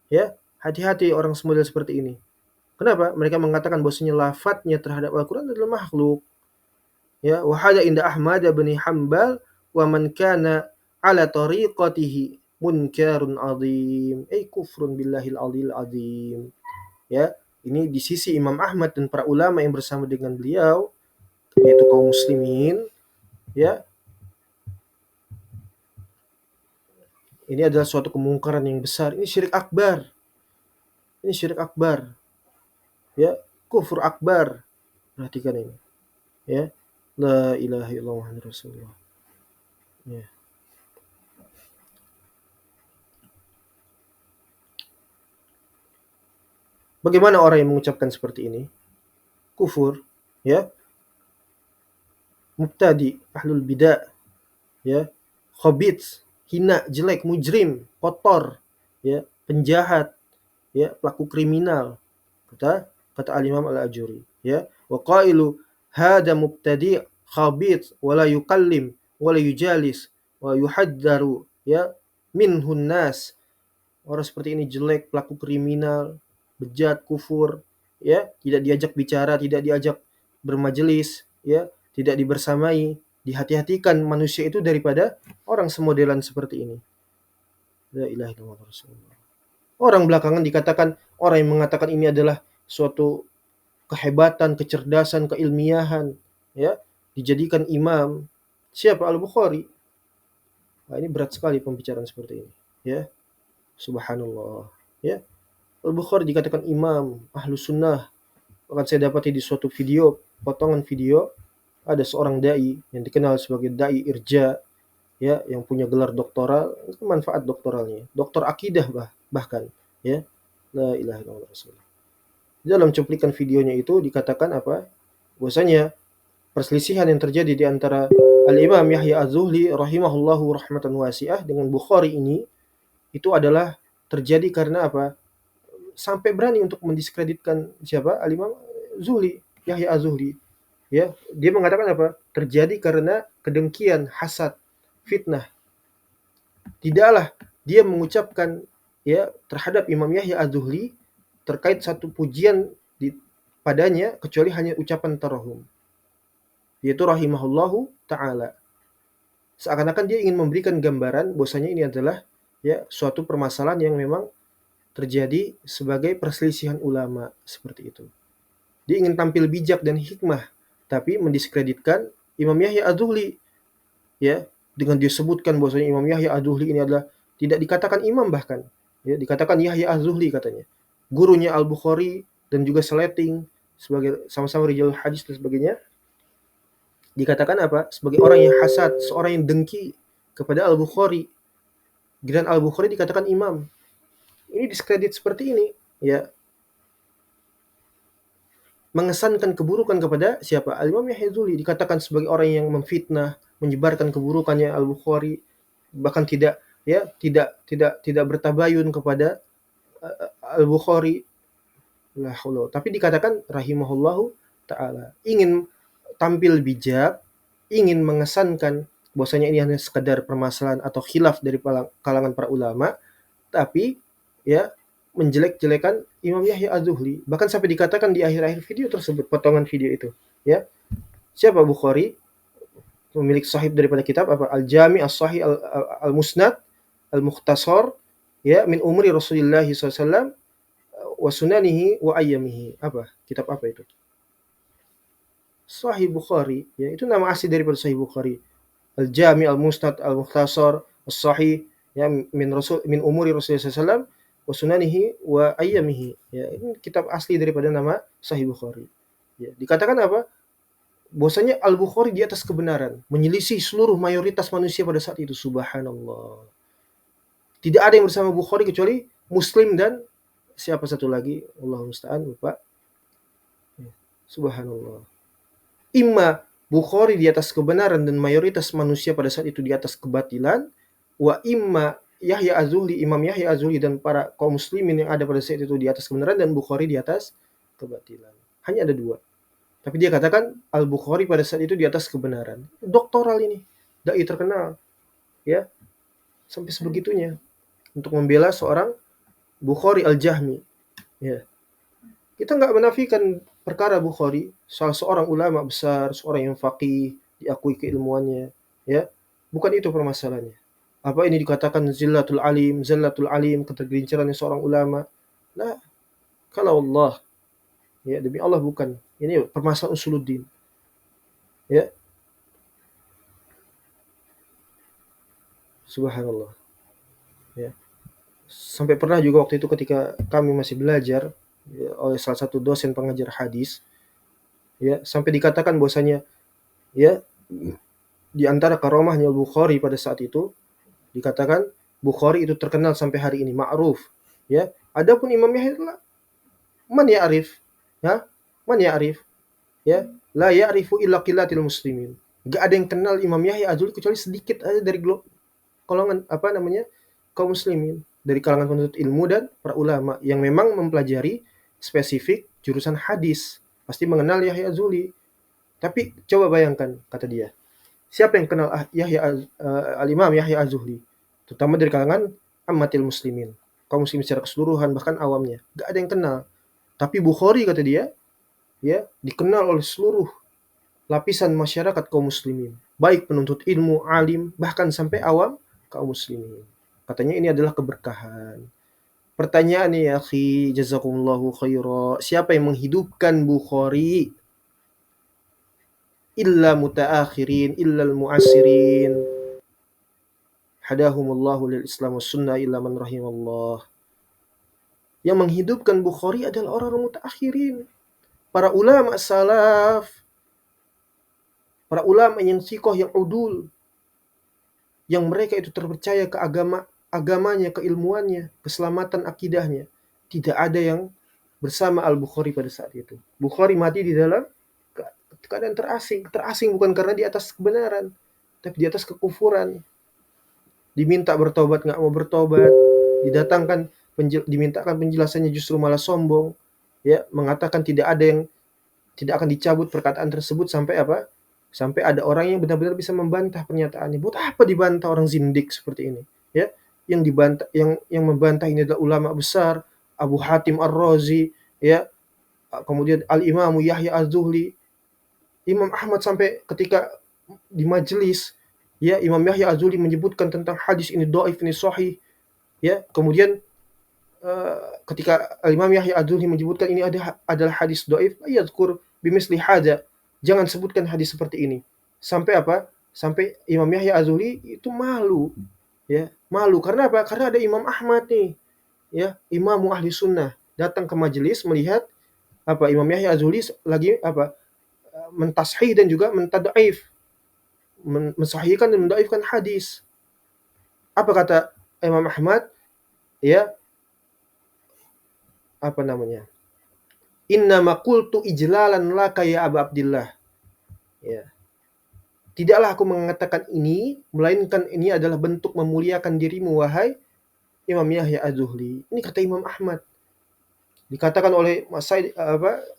Ya, hati-hati orang semodel seperti ini. Kenapa? Mereka mengatakan bahwasanya lafadznya terhadap Al-Qur'an adalah makhluk. Ya, wa hada inda Ahmad bin Hanbal wa man kana ala tariqatihi munkarun azim, ay kufrun billahil aliyil azim. Ya, ini di sisi Imam Ahmad dan para ulama yang bersama dengan beliau, yaitu kaum muslimin, ya. Ini adalah suatu kemungkaran yang besar. Ini syirik akbar. Ini syirik akbar. Ya, kufur akbar. Perhatikan ini. Ya, la ilaha illallah Muhammadur Rasulullah. Ya. Bagaimana orang yang mengucapkan seperti ini? Kufur, ya, mubtadi, ahlul bidah, ya, khabith, hina, jelek, mujrim, kotor, ya, penjahat, ya, pelaku kriminal. Kata kata Al-Imam Al-Ajuri, ya. Wa qailu hada mubtadi' khabith wa la yukallim wa la yujalis wa yuhaddaru, ya, minhun nas. Orang seperti ini jelek, pelaku kriminal, bejat, kufur, ya, tidak diajak bicara, tidak diajak bermajelis, ya, tidak dibersamai. Dihati-hatikan manusia itu daripada orang semodelan seperti ini. La ilaha illallah Rasulullah. Orang belakangan dikatakan, orang yang mengatakan ini adalah suatu kehebatan, kecerdasan, keilmiahan, ya, dijadikan imam. Siapa? Al-Bukhari. Nah, ini berat sekali pembicaraan seperti ini, ya. Subhanallah, ya. Al-Bukhari dikatakan imam Ahlus Sunnah. Bahkan saya dapati di suatu video, potongan video, ada seorang dai yang dikenal sebagai dai irja, ya, yang punya gelar doktoral, manfaat doktoralnya, doktor akidah bahkan, ya. La ilaha illallah rasulullah. Dalam cuplikan videonya itu dikatakan apa? Bahwasanya perselisihan yang terjadi di antara Al-Imam Yahya Az-Zuhli rahimahullahu rahmatan wasi'ah dengan Bukhari ini itu adalah terjadi karena apa? Sampai berani untuk mendiskreditkan siapa? Al-Imam Zuhli, Yahya Az-Zuhli. Ya, dia mengatakan apa? Terjadi karena kedengkian, hasad, fitnah. Tidaklah dia mengucapkan, ya, terhadap Imam Yahya Az-Zuhli terkait satu pujian padanya kecuali hanya ucapan tarahum, yaitu rahimahullahu taala. Seakan-akan dia ingin memberikan gambaran bahwasanya ini adalah, ya, suatu permasalahan yang memang terjadi sebagai perselisihan ulama seperti itu. Dia ingin tampil bijak dan hikmah, tapi mendiskreditkan Imam Yahya Az-Zuhli, ya, dengan disebutkan bahwasanya Imam Yahya Az-Zuhli ini adalah tidak dikatakan imam bahkan, ya, dikatakan Yahya Az-Zuhli katanya. Gurunya Al-Bukhari dan juga Seleting sebagai sama-sama rijalul hadis dan sebagainya. Dikatakan apa? Sebagai orang yang hasad, seorang yang dengki kepada Al-Bukhari. Giliran Al-Bukhari dikatakan imam. Ini diskredit seperti ini, ya, mengesankan keburukan kepada siapa? Al-Imam Yahya Az-Zuhli dikatakan sebagai orang yang memfitnah, menyebarkan keburukannya Al-Bukhari, bahkan tidak, ya, tidak bertabayun kepada Al-Bukhari. La haula. Tapi dikatakan rahimahullahu taala. Ingin tampil bijak, ingin mengesankan bahwasanya ini hanya sekedar permasalahan atau khilaf dari kalangan para ulama, tapi, ya, menjelek-jelekan Imam Yahya Az-Zuhli. Bahkan sampai dikatakan di akhir-akhir video tersebut, potongan video itu, ya. Siapa Bukhari? Pemilik sahih daripada kitab apa? Al-Jami' As-Sahih Al-Musnad Al-Mukhtasar, ya, min umuri Rasulillah SAW wa sunanihi wa ayyamihi. Apa? Kitab apa itu? Sahih Bukhari, ya, itu nama asli daripada Sahih Bukhari. Al-Jami' Al-Musnad Al-Mukhtasar As-Sahih, ya, min umuri Rasulullah SAW wa sunanihi wa ayyamihi. Ya, ini kitab asli daripada nama Sahih Bukhari. Ya, dikatakan apa? Bahwasanya Al-Bukhari di atas kebenaran, menyelisih seluruh mayoritas manusia pada saat itu. Subhanallah. Tidak ada yang bersama Bukhari kecuali Muslim dan siapa satu lagi? Allahu musta'an, lupa. Ya, subhanallah. Imma Bukhari di atas kebenaran dan mayoritas manusia pada saat itu di atas kebatilan, wa imma Yahya Az-Zuhli, Imam Yahya Az-Zuhli dan para kaum muslimin yang ada pada saat itu di atas kebenaran dan Bukhari di atas kebatilan. Hanya ada dua. Tapi dia katakan Al-Bukhari pada saat itu di atas kebenaran. Doktoral ini, dai terkenal, ya, sampai sebegitunya untuk membela seorang Bukhari Al-Jahmi, ya. Kita nggak menafikan perkara Bukhari, salah seorang ulama besar, seorang yang faqih, diakui keilmuannya, ya. Bukan itu permasalahannya. Apa ini dikatakan zallatul alim, ketergelinciran seorang ulama? Nah, kalau Allah, ya, demi Allah bukan. Ini permasalahan usuluddin, ya. Subhanallah, ya. Sampai pernah juga waktu itu ketika kami masih belajar, ya, oleh salah satu dosen pengajar hadis, ya, sampai dikatakan bahwasanya ya di antara karomahnya Bukhari pada saat itu dikatakan Bukhari itu terkenal sampai hari ini, ma'ruf, ya. Adapun Imam Yahya adalah man ya'rif, ya, man ya'rif, ya, la ya'rifu illa qillatil muslimin. Gak ada yang kenal Imam Yahya Az-Zuhli kecuali sedikit aja dari golongan apa namanya kaum muslimin, dari kalangan penuntut ilmu dan para ulama yang memang mempelajari spesifik jurusan hadis pasti mengenal Yahya Az-Zuhli. Tapi coba bayangkan, kata dia, siapa yang kenal Al-Imam Yahya Az-Zuhli? Terutama dari kalangan ammatil muslimin, kaum muslimin secara keseluruhan, bahkan awamnya. Gak ada yang kenal. Tapi Bukhari, kata dia, ya, dikenal oleh seluruh lapisan masyarakat kaum muslimin. Baik penuntut ilmu, alim, bahkan sampai awam kaum muslimin. Katanya ini adalah keberkahan. Pertanyaannya ya akhi, jazakumullahu khaira. Siapa yang menghidupkan Bukhari? Illa mutaakhirin, illa al-mu'asirin. Hadahumullahu lil Islam was sunnah illa man rahimallah. Yang menghidupkan Bukhari adalah orang-orang mutaakhirin. Para ulama salaf, para ulama yang sikoh, yang udul, yang mereka itu terpercaya ke agamanya, keilmuannya, keselamatan akidahnya. Tidak ada yang bersama Al-Bukhari pada saat itu. Bukhari mati di dalam keadaan terasing. Terasing bukan karena di atas kebenaran, tapi di atas kekufuran. Diminta bertobat, nggak mau bertobat. Dimintakan penjelasannya justru malah sombong. Ya, mengatakan tidak akan dicabut perkataan tersebut sampai apa? Sampai ada orang yang benar-benar bisa membantah pernyataannya. Buat apa dibantah orang zindik seperti ini? Ya, yang dibantah, yang membantah ini adalah ulama besar, Abu Hatim Ar-Razi, ya, kemudian Al-Imam Yahya Az-Zuhli, Imam Ahmad, sampai ketika di majelis, ya, Imam Yahya Az-Zuhli menyebutkan tentang hadis ini dhaif, ini sahih, ya, kemudian ketika Imam Yahya Az-Zuhli menyebutkan ini adalah hadis dhaif, yadzkur bimisli hadza, jangan sebutkan hadis seperti ini. Sampai apa? Sampai Imam Yahya Az-Zuhli itu malu, ya, malu karena apa? Karena ada Imam Ahmad nih, ya, imam ahli sunnah, datang ke majelis melihat apa Imam Yahya Az-Zuhli lagi apa mentashih dan juga mentad'if, mensahihkan dan mendaifkan hadis. Apa kata Imam Ahmad? Ya, apa namanya? Innama qultu ijlalan laka ya Abu Abdillah. Ya. Tidaklah aku mengatakan ini, melainkan ini adalah bentuk memuliakan dirimu, wahai Imam Yahya Az-Zuhli. Ini kata Imam Ahmad. Dikatakan oleh Said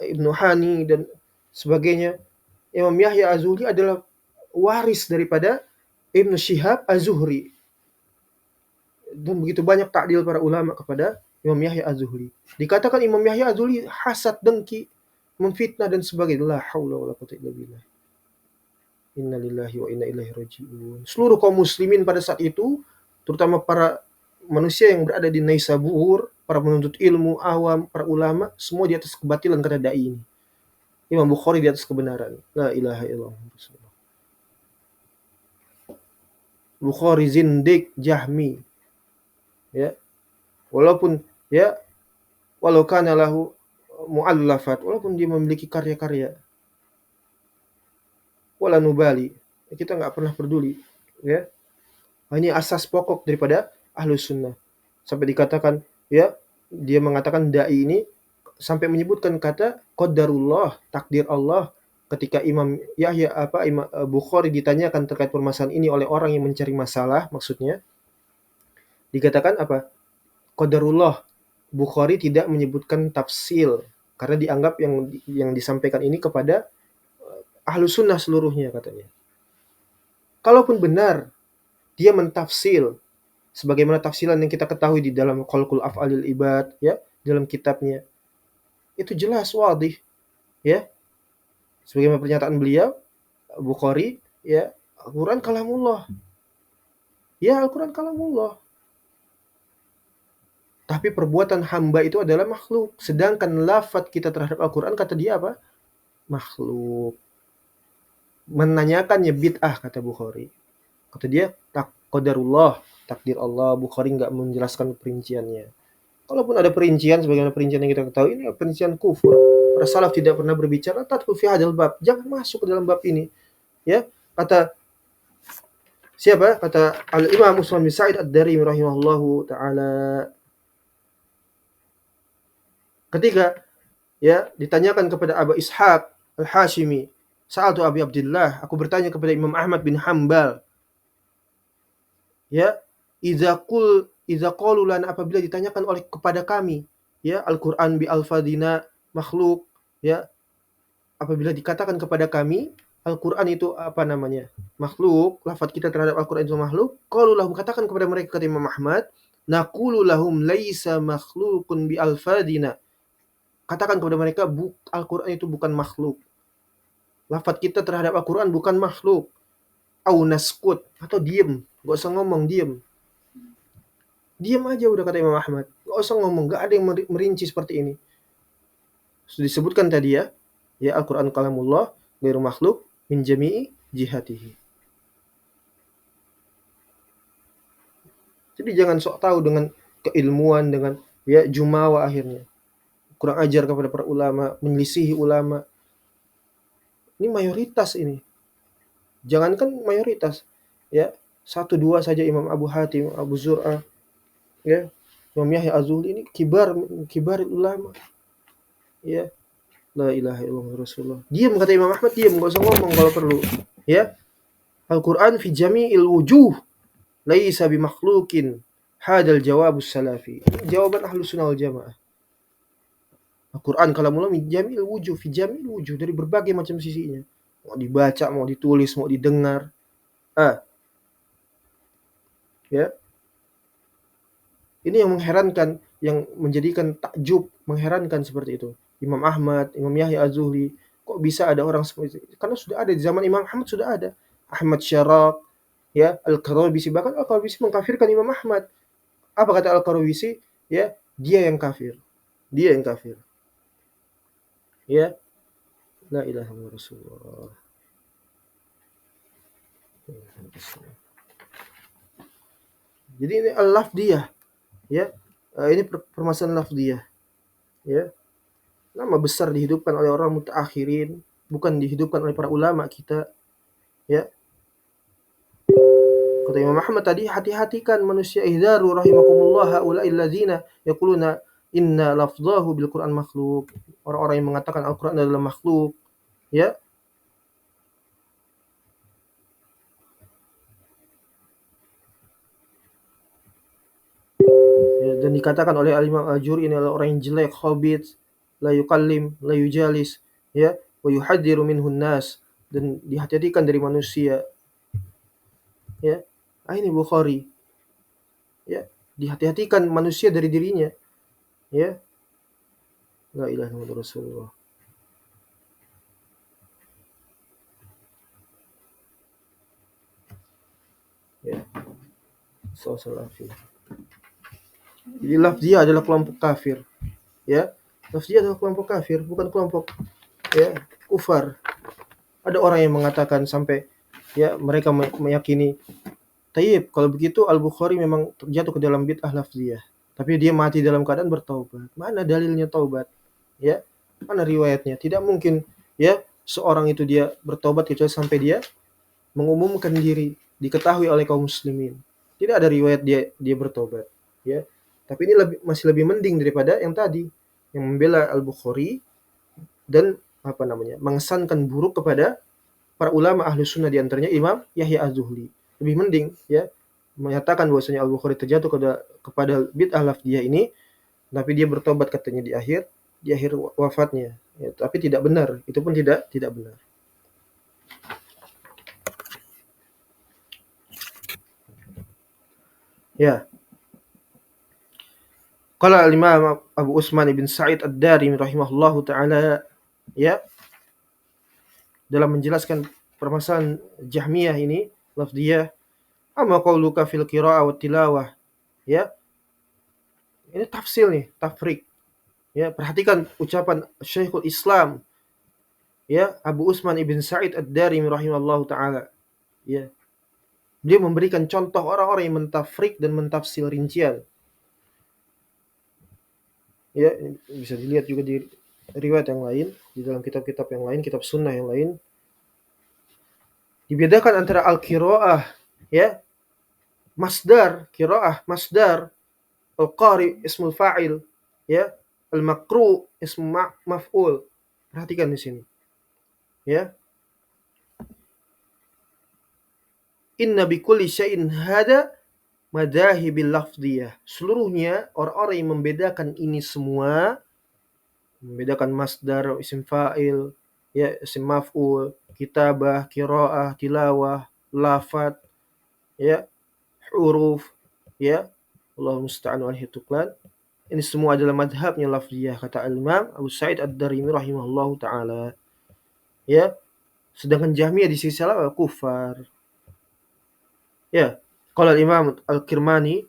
Ibnu Hani dan sebagainya, Imam Yahya Az-Zuhli adalah waris daripada Ibnu Syihab Az-Zuhri. Dan begitu banyak takdil para ulama kepada Imam Yahya Az-Zuhli. Dikatakan Imam Yahya Az-Zuhli hasad, dengki, memfitnah dan sebagainya. La haula wala quwwata illa billah. Innalillahi wa inna ilaihi raji'un. Seluruh kaum muslimin pada saat itu, terutama para manusia yang berada di Naisabur, para penuntut ilmu, awam, para ulama, semua di atas kebatilan kata dai ini. Imam Bukhari di atas kebenaran. La ilaha illallah. Bukhari zindik jahmi. Ya. Walaupun ya walau kana lahu muallafat, walaupun dia memiliki karya-karya, wala nubali, kita nggak pernah peduli, ya. Ini asas pokok daripada Ahlus Sunnah. Sampai dikatakan, ya, dia mengatakan dai ini sampai menyebutkan kata qadarullah, takdir Allah, ketika Imam Bukhari ditanyakan terkait permasalahan ini oleh orang yang mencari masalah, maksudnya dikatakan apa? Qadarullah. Bukhari tidak menyebutkan tafsil karena dianggap yang disampaikan ini kepada Ahlus Sunnah seluruhnya, katanya. Kalaupun benar dia mentafsil sebagaimana tafsilan yang kita ketahui di dalam Khalqul Af'alil Ibad, ya, dalam kitabnya, itu jelas wadih, ya, sebagaimana pernyataan beliau Bukhari, ya, Al-Quran kalamullah, ya, Al-Quran kalamullah, tapi perbuatan hamba itu adalah makhluk, sedangkan lafaz kita terhadap Al-Quran, kata dia apa? Makhluk. Menanyakannya bid'ah, kata Bukhari. Kata dia qadarullah, takdir Allah. Bukhari nggak menjelaskan perinciannya. Kalaupun ada perincian, sebagaimana perincian yang kita ketahui, ini perincian kufur. Para salaf tidak pernah berbicara tadkhul fi hadzal bab, jangan masuk ke dalam bab ini. Ya, kata siapa? Kata Al-Imam Usman bin Sa'id Ad-Darimi rahimahullahu taala, ketika ya ditanyakan kepada Abu Ishaq Al-Hashimi, sa'altu Abi Abdullah, aku bertanya kepada Imam Ahmad bin Hambal, ya, idza qalu lana, apabila ditanyakan oleh kepada kami, ya, Al-Qur'an bi alfadina makhluk, ya, apabila dikatakan kepada kami Al-Qur'an itu apa namanya? Makhluk, lafaz kita terhadap Al-Qur'an itu makhluk, qalu lahum, katakan kepada mereka, kata Imam Ahmad, naqulu lahum laisa makhluqun bi alfadina. Katakan kepada mereka, Al-Qur'an itu bukan makhluk. Lafaz kita terhadap Al-Qur'an bukan makhluk. Au naskut, atau diem, enggak usah ngomong, diem. Diam aja udah, kata Imam Ahmad. Enggak usah ngomong, enggak ada yang merinci seperti ini. Sudah disebutkan tadi ya, ya Al-Qur'an kalamullah, ghairu makhluk min jami'i jihatihi. Jadi jangan sok tahu dengan keilmuan, dengan ya jumawa akhirnya. Kurang ajar kepada para ulama, menyelisihi ulama. Ini mayoritas ini. Jangankan mayoritas, ya, satu dua saja Imam Abu Hatim, Abu Zur'ah, ya, Imam Yahya Az-Zuhli ini kibar ulama. Ya, la ilaha illallah Rasulullah. Diam, kata Imam Ahmad, diam, enggak usah ngomong kalau perlu. Ya, Al-Qur'an fi jami'il wujuh laisa bimakhluqin. Hadal jawabus salafi. Jawaban Ahlus Sunnah wal Jamaah. Al-Qur'an kalamullah min jami'il wujuh, fi jami'il wujuh, dari berbagai macam sisinya. Mau dibaca, mau ditulis, mau didengar. Ya. Ini yang mengherankan, yang menjadikan takjub, mengherankan seperti itu. Imam Ahmad, Imam Yahya Az-Zuhli, kok bisa ada orang seperti itu? Karena sudah ada di zaman Imam Ahmad, sudah ada. Ahmad Syaraq, ya, Al-Qarabisi, bahkan Al-Qarabisi mengkafirkan Imam Ahmad. Apa kata Al-Qarabisi? Ya, dia yang kafir. Dia yang kafir. Ya, la ilaha illallah Rasulullah. Jadi ini al-lafdiyah, ya. Ini permasalahan lafdiyah, ya. Nama besar dihidupkan oleh orang mutaakhirin, bukan dihidupkan oleh para ulama kita, ya. Kata Imam Ahmad tadi, hati-hatikan manusia, ihdaru rahimakumullah haula'il ladzina yaquluna inna lafdhahu bil Qur'an makhluk. Orang-orang yang mengatakan Al-Qur'an adalah makhluk, ya. Ya, dan dikatakan oleh Al-Imam Al-Juri, ini adalah orang yang jelek, khabith, la yukallim, la yujalis, ya, wa yuhadziru minhun nas, dan dihati-hatikan dari manusia, ya. Ini Bukhari, ya, dihati-hatikan manusia dari dirinya, ya. La ilaha illallah Rasulullah. Ya. Sallallahu. Jadi lafziyah adalah kelompok kafir, ya. Lafziyah adalah kelompok kafir, bukan kelompok, ya, kufar. Ada orang yang mengatakan sampai, ya, mereka meyakini, tayyib, kalau begitu Al-Bukhari memang jatuh ke dalam bid'ah lafziyah, tapi dia mati dalam keadaan bertaubat. Mana dalilnya taubat? Ya, mana riwayatnya? Tidak mungkin, ya, seorang itu dia bertobat kecuali sampai dia mengumumkan diri, diketahui oleh kaum muslimin. Tidak ada riwayat dia bertobat, ya. Tapi ini masih lebih mending daripada yang tadi, yang membela Al-Bukhari dan apa namanya, mengesankan buruk kepada para ulama ahlu sunnah, di antaranya Imam Yahya Az-Zuhli. Lebih mending, ya, menyatakan bahwasanya Al-Bukhari terjatuh kepada bid'ah lafdiyah ini, tapi dia bertobat katanya di akhir wafatnya. Ya, tapi tidak benar, itu pun tidak benar. Ya. Qala al-Imam Abu Usman ibn Sa'id Ad-Darimi rahimahullahu taala, ya, dalam menjelaskan permasalahan Jahmiyah ini, lafdiyah, amma qauluka fil qira'ah wa tilawah, ya. Ini tafsil nih, tafrik. Ya, perhatikan ucapan Syekhul Islam, ya, Abu Usman ibn Sa'id Ad-Darimi rahimahullahu taala. Ya. Dia memberikan contoh orang-orang yang mentafrik dan mentafsir rincian. Ya, bisa dilihat juga di riwayat yang lain, di dalam kitab-kitab yang lain, kitab sunnah yang lain, dibedakan antara al-qiraah, ya, masdar, qiraah, masdar, al-qari, ismul fa'il, ya, al-maqru, ismu maf'ul. Perhatikan di sini, ya. Inna bikulli syai'in hada madahibil lafdiyah. Seluruhnya orang-orang yang membedakan ini semua, membedakan masdar, isim fa'il, ya, isim maf'ul, kitabah, qiraah, tilawah, lafat, ya, huruf, ya. Allahu musta'an alaihi tuklan. Ini semua adalah madhabnya lafziyah, kata Al-Imam Abu Sa'id Ad-Darimi rahimahullahu taala. Ya, sedangkan Jahmiyah di sisi salah kufar. Ya, qala Imam Al-Kirmani,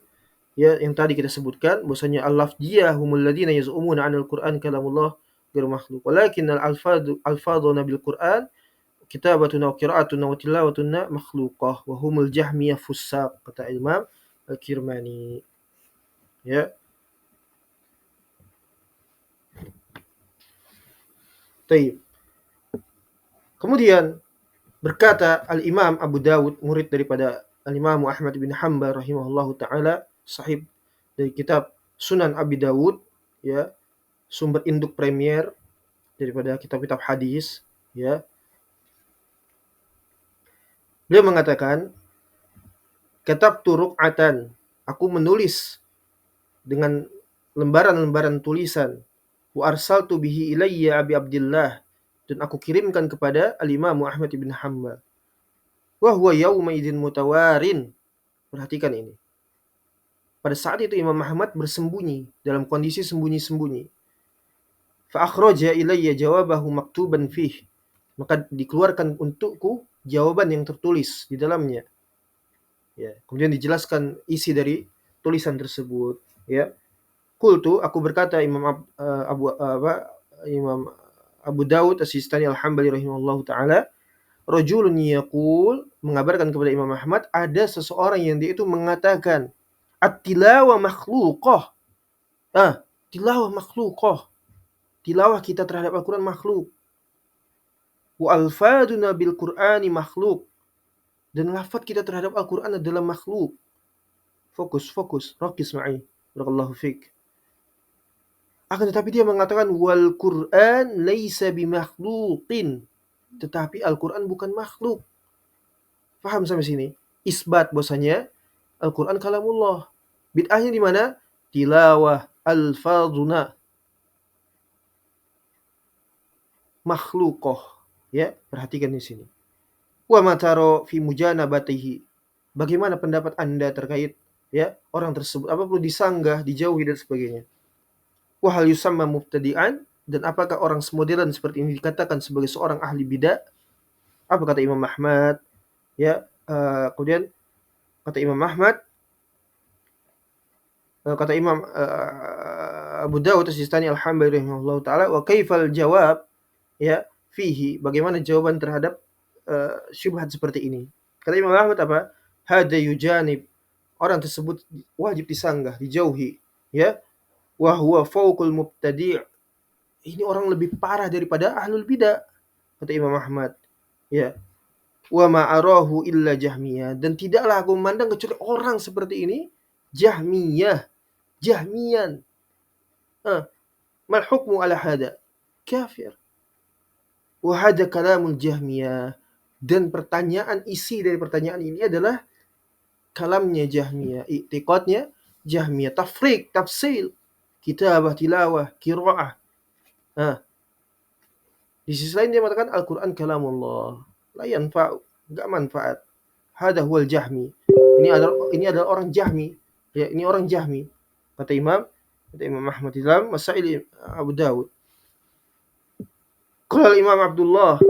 ya, yang tadi kita sebutkan bahwasanya al-lafziyah humul ladina yaz'umuna 'anal Qur'an kalamullah ghairu makhluq. Walakin al-alfadhu bil Qur'an kitabatuna wa qira'atuna wa tilawatuna makhluqah wa humul jahmiyah fussaq, kata Imam Al-Kirmani. Ya. Taib. Kemudian berkata Al-Imam Abu Dawud, murid daripada Al-Imam Ahmad bin Hanbal rahimahullahu taala, sahib dari kitab Sunan Abi Dawud, ya, sumber induk premier daripada kitab-kitab hadis, ya. Beliau mengatakan, "Katabtu ruq'atan." Aku menulis dengan lembaran-lembaran tulisan. Wa arsaltu bihi ilayya Abi Abdillah, dan aku kirimkan kepada Al-Imam Ahmad bin Hanbal. Wa huwa yawma idzin mutawarin. Perhatikan ini. Pada saat itu Imam Ahmad bersembunyi, dalam kondisi sembunyi-sembunyi. Fa akhraja ilayya jawabahu maktuban fih. Maka dikeluarkan untukku jawaban yang tertulis di dalamnya. Ya, kemudian dijelaskan isi dari tulisan tersebut, ya. Qultu, aku berkata, Imam Abu Dawud As-Sistani Al-Hambali rahimahullahu taala, rajulun yaqul, mengabarkan kepada Imam Ahmad, ada seseorang yang dia itu mengatakan, at-tilawah makhluqah. Tilawah makhluqah. Tilawah kita terhadap Al-Qur'an makhluk. Wa alfaduna bil Qur'ani makhluk. Dan lafaz kita terhadap Al-Qur'an adalah makhluk. Fokus, rakis ma'i. Barakallahu fik. Akan tetapi dia mengatakan wal Qur'an laisa bimakhluqin. Tetapi Al-Qur'an bukan makhluk. Paham sampai sini? Isbat bahwasanya Al-Qur'an kalamullah. Bid'ahnya di mana? Tilawah alfaduna makhluqah. Ya, perhatikan di sini. Wa mataro fi mujanabatihi. Bagaimana pendapat Anda terkait, ya, orang tersebut? Apa perlu disanggah, dijauhi dan sebagainya? Wa hal yusamma mubtadi'an, dan apakah orang semodern seperti ini dikatakan sebagai seorang ahli bidah? Apa kata Imam Ahmad? Ya, kemudian kata Imam Ahmad, kata Imam Abu Dawud As-Sistani Al-Hambali rahimahullahu taala, wa kaifal jawab, ya, fihi, bagaimana jawaban terhadap syubhat seperti ini? Kata Imam Ahmad apa? Hada yujanib, orang tersebut wajib disanggah, dijauhi, ya. Wa huwa fawqul mubtadi', ini orang lebih parah daripada ahlul bidah, kata Imam Ahmad, ya. Wa ma arahu illa jahmiyah, dan tidaklah aku memandang kecuali orang seperti ini jahmiyan. Mal hukmu ala hada? Kafir. Wa hada kalamul jahmiyah, dan pertanyaan, isi dari pertanyaan ini adalah kalamnya Jahmiyah, i'tiqadnya Jahmiyah, tafriq, tafsil, kitabah, tilawah, qiraah. Di sisi lain dia mengatakan Al-Qur'an kalamullah, la yanfa'u, enggak manfaat. Hada huwal Jahmi. Ini adalah orang Jahmi. Ya, ini orang Jahmi. Kata Imam Ahmad dalam Masail Abu Dawud. Qala Imam Abdullah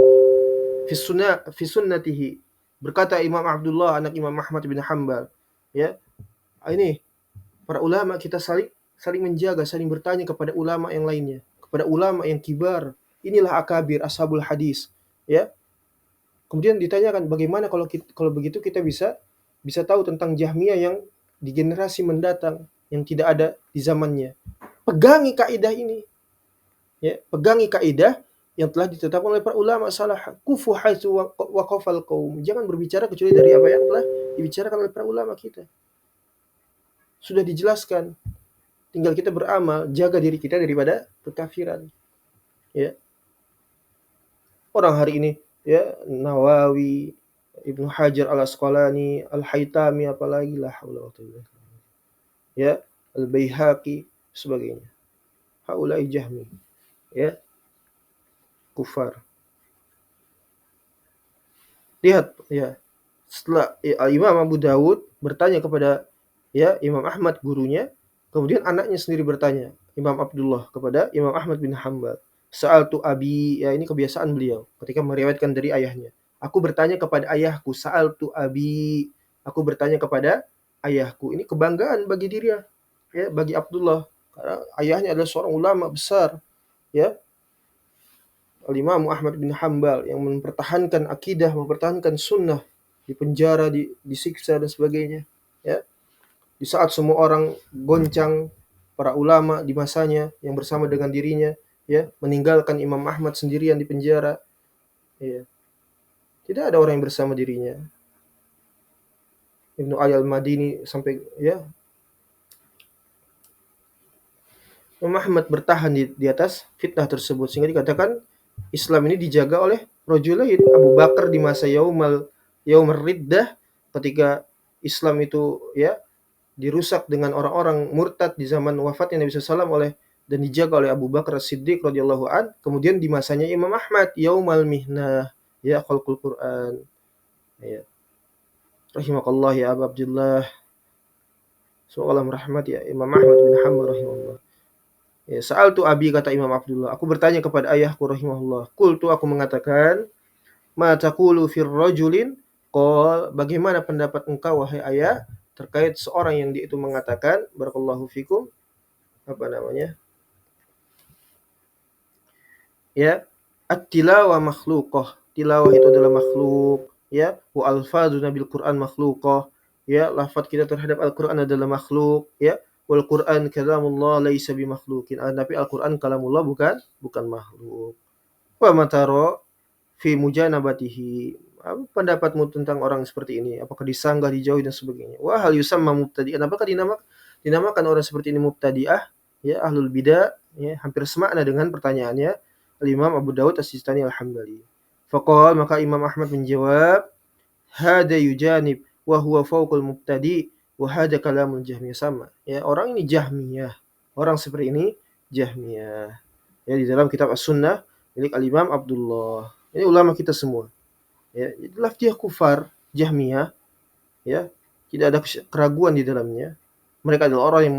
fi sunnatihi, berkata Imam Abdullah anak Imam Ahmad bin Hanbal, ya, ini para ulama kita saling menjaga, saling bertanya kepada ulama yang lainnya, kepada ulama yang kibar. Inilah akabir ashabul hadis, ya. Kemudian ditanyakan bagaimana kalau begitu kita bisa tahu tentang Jahmiyah yang di generasi mendatang yang tidak ada di zamannya. Pegangi kaidah ini. Ya, pegangi kaidah yang telah ditetapkan oleh para ulama salaf. Kufu haitsu waqafal qaum. Jangan berbicara kecuali dari apa yang telah dibicarakan oleh para ulama kita. Sudah dijelaskan, tinggal kita beramal, jaga diri kita daripada kekafiran. Ya. Orang hari ini ya Nawawi, Ibnu Hajar Al-Asqalani, Al-Haytami apalagi la haula wa quwwata illa billah. Ya, Al-Baihaqi sebagainya. Haulai jahmi, ya, kufar. Lihat ya, setelah Imam Abu Dawud bertanya kepada ya Imam Ahmad gurunya, kemudian anaknya sendiri bertanya, Imam Abdullah kepada Imam Ahmad bin Hambal. Sa'altu abi, ya ini kebiasaan beliau ketika meriwayatkan dari ayahnya. Aku bertanya kepada ayahku, sa'altu abi. Aku bertanya kepada ayahku. Ini kebanggaan bagi dirinya, ya, bagi Abdullah. Karena ayahnya adalah seorang ulama besar, ya, Al-Imam Ahmad bin Hambal yang mempertahankan akidah, mempertahankan sunnah, di penjara, disiksa dan sebagainya. Ya, di saat semua orang goncang, para ulama di masanya yang bersama dengan dirinya, ya, meninggalkan Imam Ahmad sendirian di penjara. Ya, tidak ada orang yang bersama dirinya. Ibnu Ali al-Madini sampai ya Imam Ahmad bertahan di atas fitnah tersebut sehingga dikatakan Islam ini dijaga oleh rajulain. Abu Bakar di masa yaumul riddah ketika Islam itu ya dirusak dengan orang-orang murtad di zaman wafatnya Nabi SAW dan dijaga oleh Abu Bakar As-Siddiq radhiyallahu an. Kemudian di masanya Imam Ahmad yaumal mihnah ya khalqul Quran. Ya. Rahimakallah ya Abu Abdullah. Semoga Allah merahmati ya Imam Ahmad bin Hanbal rahimahullah. Ya, sa'altu abi kata Imam Abdullah. Aku bertanya kepada ayahku rahimahullah. Qultu aku mengatakan, ma taqulu fir rajulin qol, bagaimana pendapat engkau wahai ayah terkait seorang yang dia itu mengatakan barakallahu fikum apa namanya? Ya, at-tilawah makhluqah. Tilawah itu adalah makhluk, ya. Wa alfadzuna bil Qur'an makhluqah. Ya, lafaz kita terhadap Al-Qur'an adalah makhluk, ya. Wal Qur'an kalamullah laisa bimakhluqin. Tapi Al-Qur'an kalamullah bukan makhluk. Wa mataro fi mujanabatihi. Apa pendapatmu tentang orang seperti ini? Apakah disanggah, dijauhi dan sebagainya? Wa hal yusamma mubtadi'an? Apakah dinamakan orang seperti ini mubtadi'ah? Ya, ahlul bidah, ya, hampir semakna dengan pertanyaannya Al-Imam Abu Dawud As-Sistani Al-Hambali. Faqala maka Imam Ahmad menjawab, hada yujanib wa huwa fawqul mubtadi wa hada kalamul jahmiyah sama. Ya, orang ini jahmiyah. Orang seperti ini jahmiyah. Ya, di dalam kitab As-Sunnah milik Al-Imam Abdullah. Ini ulama kita semua. Ya, itulah dia kufar Jahmiyah, ya. Tidak ada keraguan di dalamnya. Mereka adalah orang yang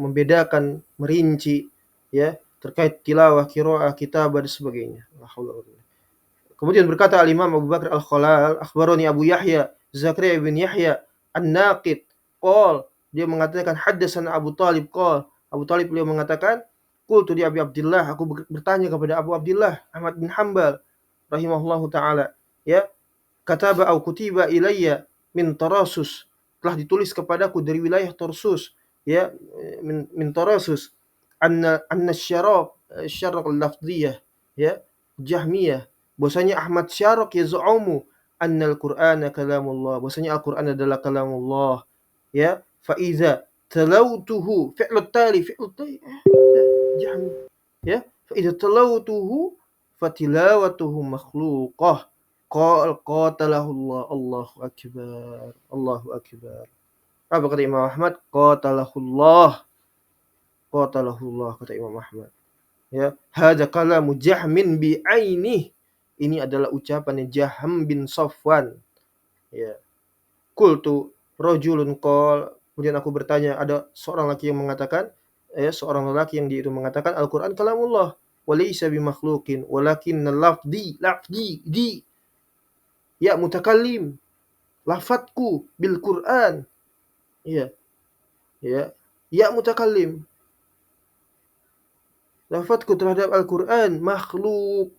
membedakan, merinci, ya, terkait tilawah, qiraah, kitabah dan sebagainya. Kemudian berkata Al-Imam Abu Bakar Al-Khalal, akhbarani Abu Yahya, Zakaria bin Yahya, An-Naqid, qol, dia mengatakan haddatsana Abu Talib qol. Abu Talib beliau mengatakan, qultu di Abi Abdullah, aku bertanya kepada Abu Abdullah Ahmad bin Hanbal rahimahullahu taala, ya, kataba au kutiba ilayya min Tarasus, telah ditulis kepadaku dari wilayah Tarsus, ya, min Tarasus, anna syaraq al-lafdhiyah, ya, Jahmiyah, bahwasanya Ahmad Syaraq yaz'umu anna al-Qur'ana kalamullah, bahwasanya Al-Qur'an adalah kalamullah, ya, fa iza talawtuhu fi'lut tali Jahmi, ya, fa iza talawtuhu fatilawatuhu makhluqah. Qatalahullah, Allahu akbar, Allahu akbar. Apa kata Imam Ahmad? Qatalahullah kata Imam Ahmad. Ya, hadza kalamu Jahmin bi aini. Ini adalah ucapan Jahm bin Safwan. Ya. Qultu rajulun qol. Kemudian aku bertanya, ada seorang laki yang mengatakan, seorang lelaki yang dia itu mengatakan Al-Qur'an kalamullah wa laysa bimakhluqin walakin lafzi di ya mutakallim, lafadku bil Quran, ya, ya, ya mutakallim, lafadku terhadap Al-Quran makhluk.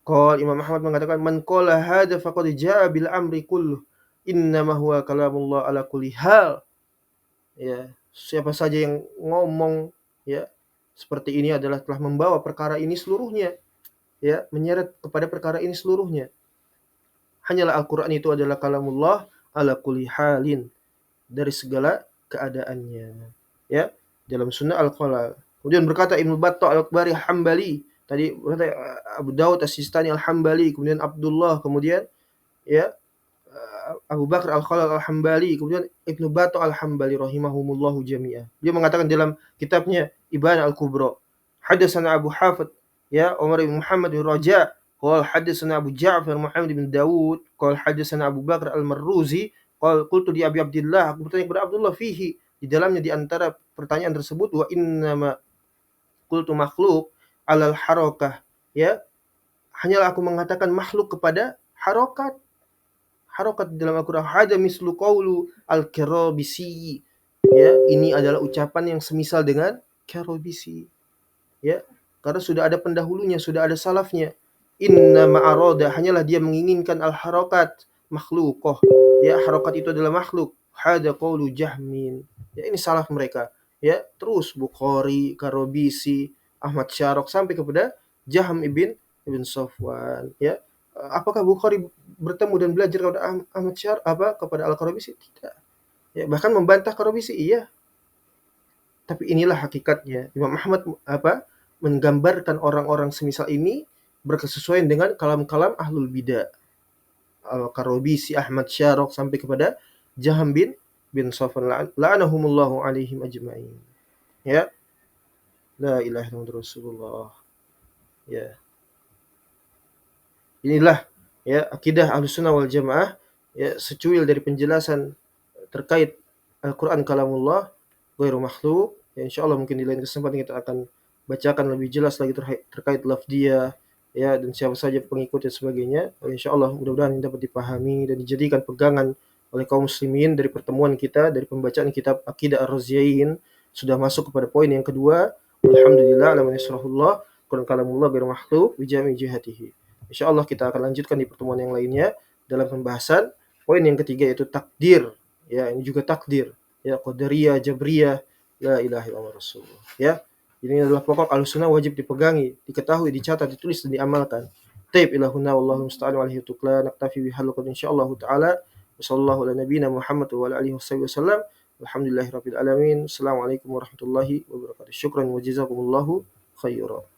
Qala Imam Ahmad mengatakan man qala hadza faqad jaa bil amri kulluh innama huwa kalamullah ala kulli hal. Ya, siapa saja yang ngomong, ya, seperti ini adalah telah membawa perkara ini seluruhnya, ya, menyeret kepada perkara ini seluruhnya. Hanyalah Al-Qur'an itu adalah kalamullah ala kulli halin, dari segala keadaannya. Ya, dalam sunnah Al-Qalal. Kemudian berkata Ibnu Battah Al-Akbari Hambali, tadi berkata Abu Daud As-Sistani Al-Hambali, kemudian Abdullah, kemudian ya Abu Bakar Al-Khalal Al-Hambali, kemudian Ibnu Battah Al-Hambali rahimahumullahu jami'ah. Dia mengatakan dalam kitabnya Ibana Al-Kubra, hadatsana Abu Hafid, ya, Umar bin Muhammad bin Raja, qala hadatsana Abu Ja'far Muhammad bin Dawud, qala hadatsana Abu Bakar Al-Marruzi, qala qultu di Abi Abdullah, aku bertanya kepada Abdullah fihi, di dalamnya di antara pertanyaan tersebut, wa innama qultu makhluq alal harakah, ya, hanyalah aku mengatakan makhluk kepada harokat. Harokat dalam Al-Quran, hada mislu qawlu al-Karabisi, ya, ini adalah ucapan yang semisal dengan Karabisi, ya, karena sudah ada pendahulunya, sudah ada salafnya. Inna ma'arada, hanyalah dia menginginkan al-harokat makhluqah, ya, harokat itu adalah makhluk. Hada qawlu Jahmin, ya, ini salaf mereka, ya. Terus Bukhari, Karabisi, Ahmad Syarok sampai kepada Jahm ibn Safwan, ya. Apakah Bukhari bertemu dan belajar kepada Ahmad kepada Al-Qarabisi? Tidak. Ya, bahkan membantah Qarabisi, iya. Tapi inilah hakikatnya. Imam Ahmad menggambarkan orang-orang semisal ini berkesesuaian dengan kalam-kalam ahlul bidah. Al-Qarabisi, Ahmad Syarok sampai kepada Jaham bin Safwan, la'anahumullahu alaihim ajma'in. Ya. La ilaha illallah Rasulullah. Ya. Inilah, ya, akidah Ahlussunnah wal Jamaah, ya, secuil dari penjelasan terkait Al-Qur'an kalamullah ghairu makhluk. Ya, insyaallah mungkin di lain kesempatan kita akan bacakan lebih jelas lagi terkait lafdiyah, ya, dan siapa saja pengikut dan sebagainya. Insyaallah mudah-mudahan ini dapat dipahami dan dijadikan pegangan oleh kaum muslimin dari pertemuan kita, dari pembacaan kitab Aqidah Ar-Raziyain. Sudah masuk kepada poin yang kedua. Alhamdulillah ala man yasrahullah Qur'an kalamullah ghairu makhluk bi jami' jihatihi. Insyaallah kita akan lanjutkan di pertemuan yang lainnya dalam pembahasan poin yang ketiga, yaitu takdir. Ya, ini juga takdir. Ya, qadariyah, jabriyah, la ilaha illallah rasulullah. Ya, ini adalah pokok Ahlussunnah wajib dipegangi, diketahui, dicatat, ditulis dan diamalkan. Taib ilahuna wallahu musta'an wa alihi tukla naktafi bihalqad insyaallah taala. Wassallallahu ala nabiyyina Muhammad wa ala alihi wasallam. Alhamdulillahirabbil alamin. Assalamualaikum warahmatullahi wabarakatuh. Syukran wa jazakumullahu khairan.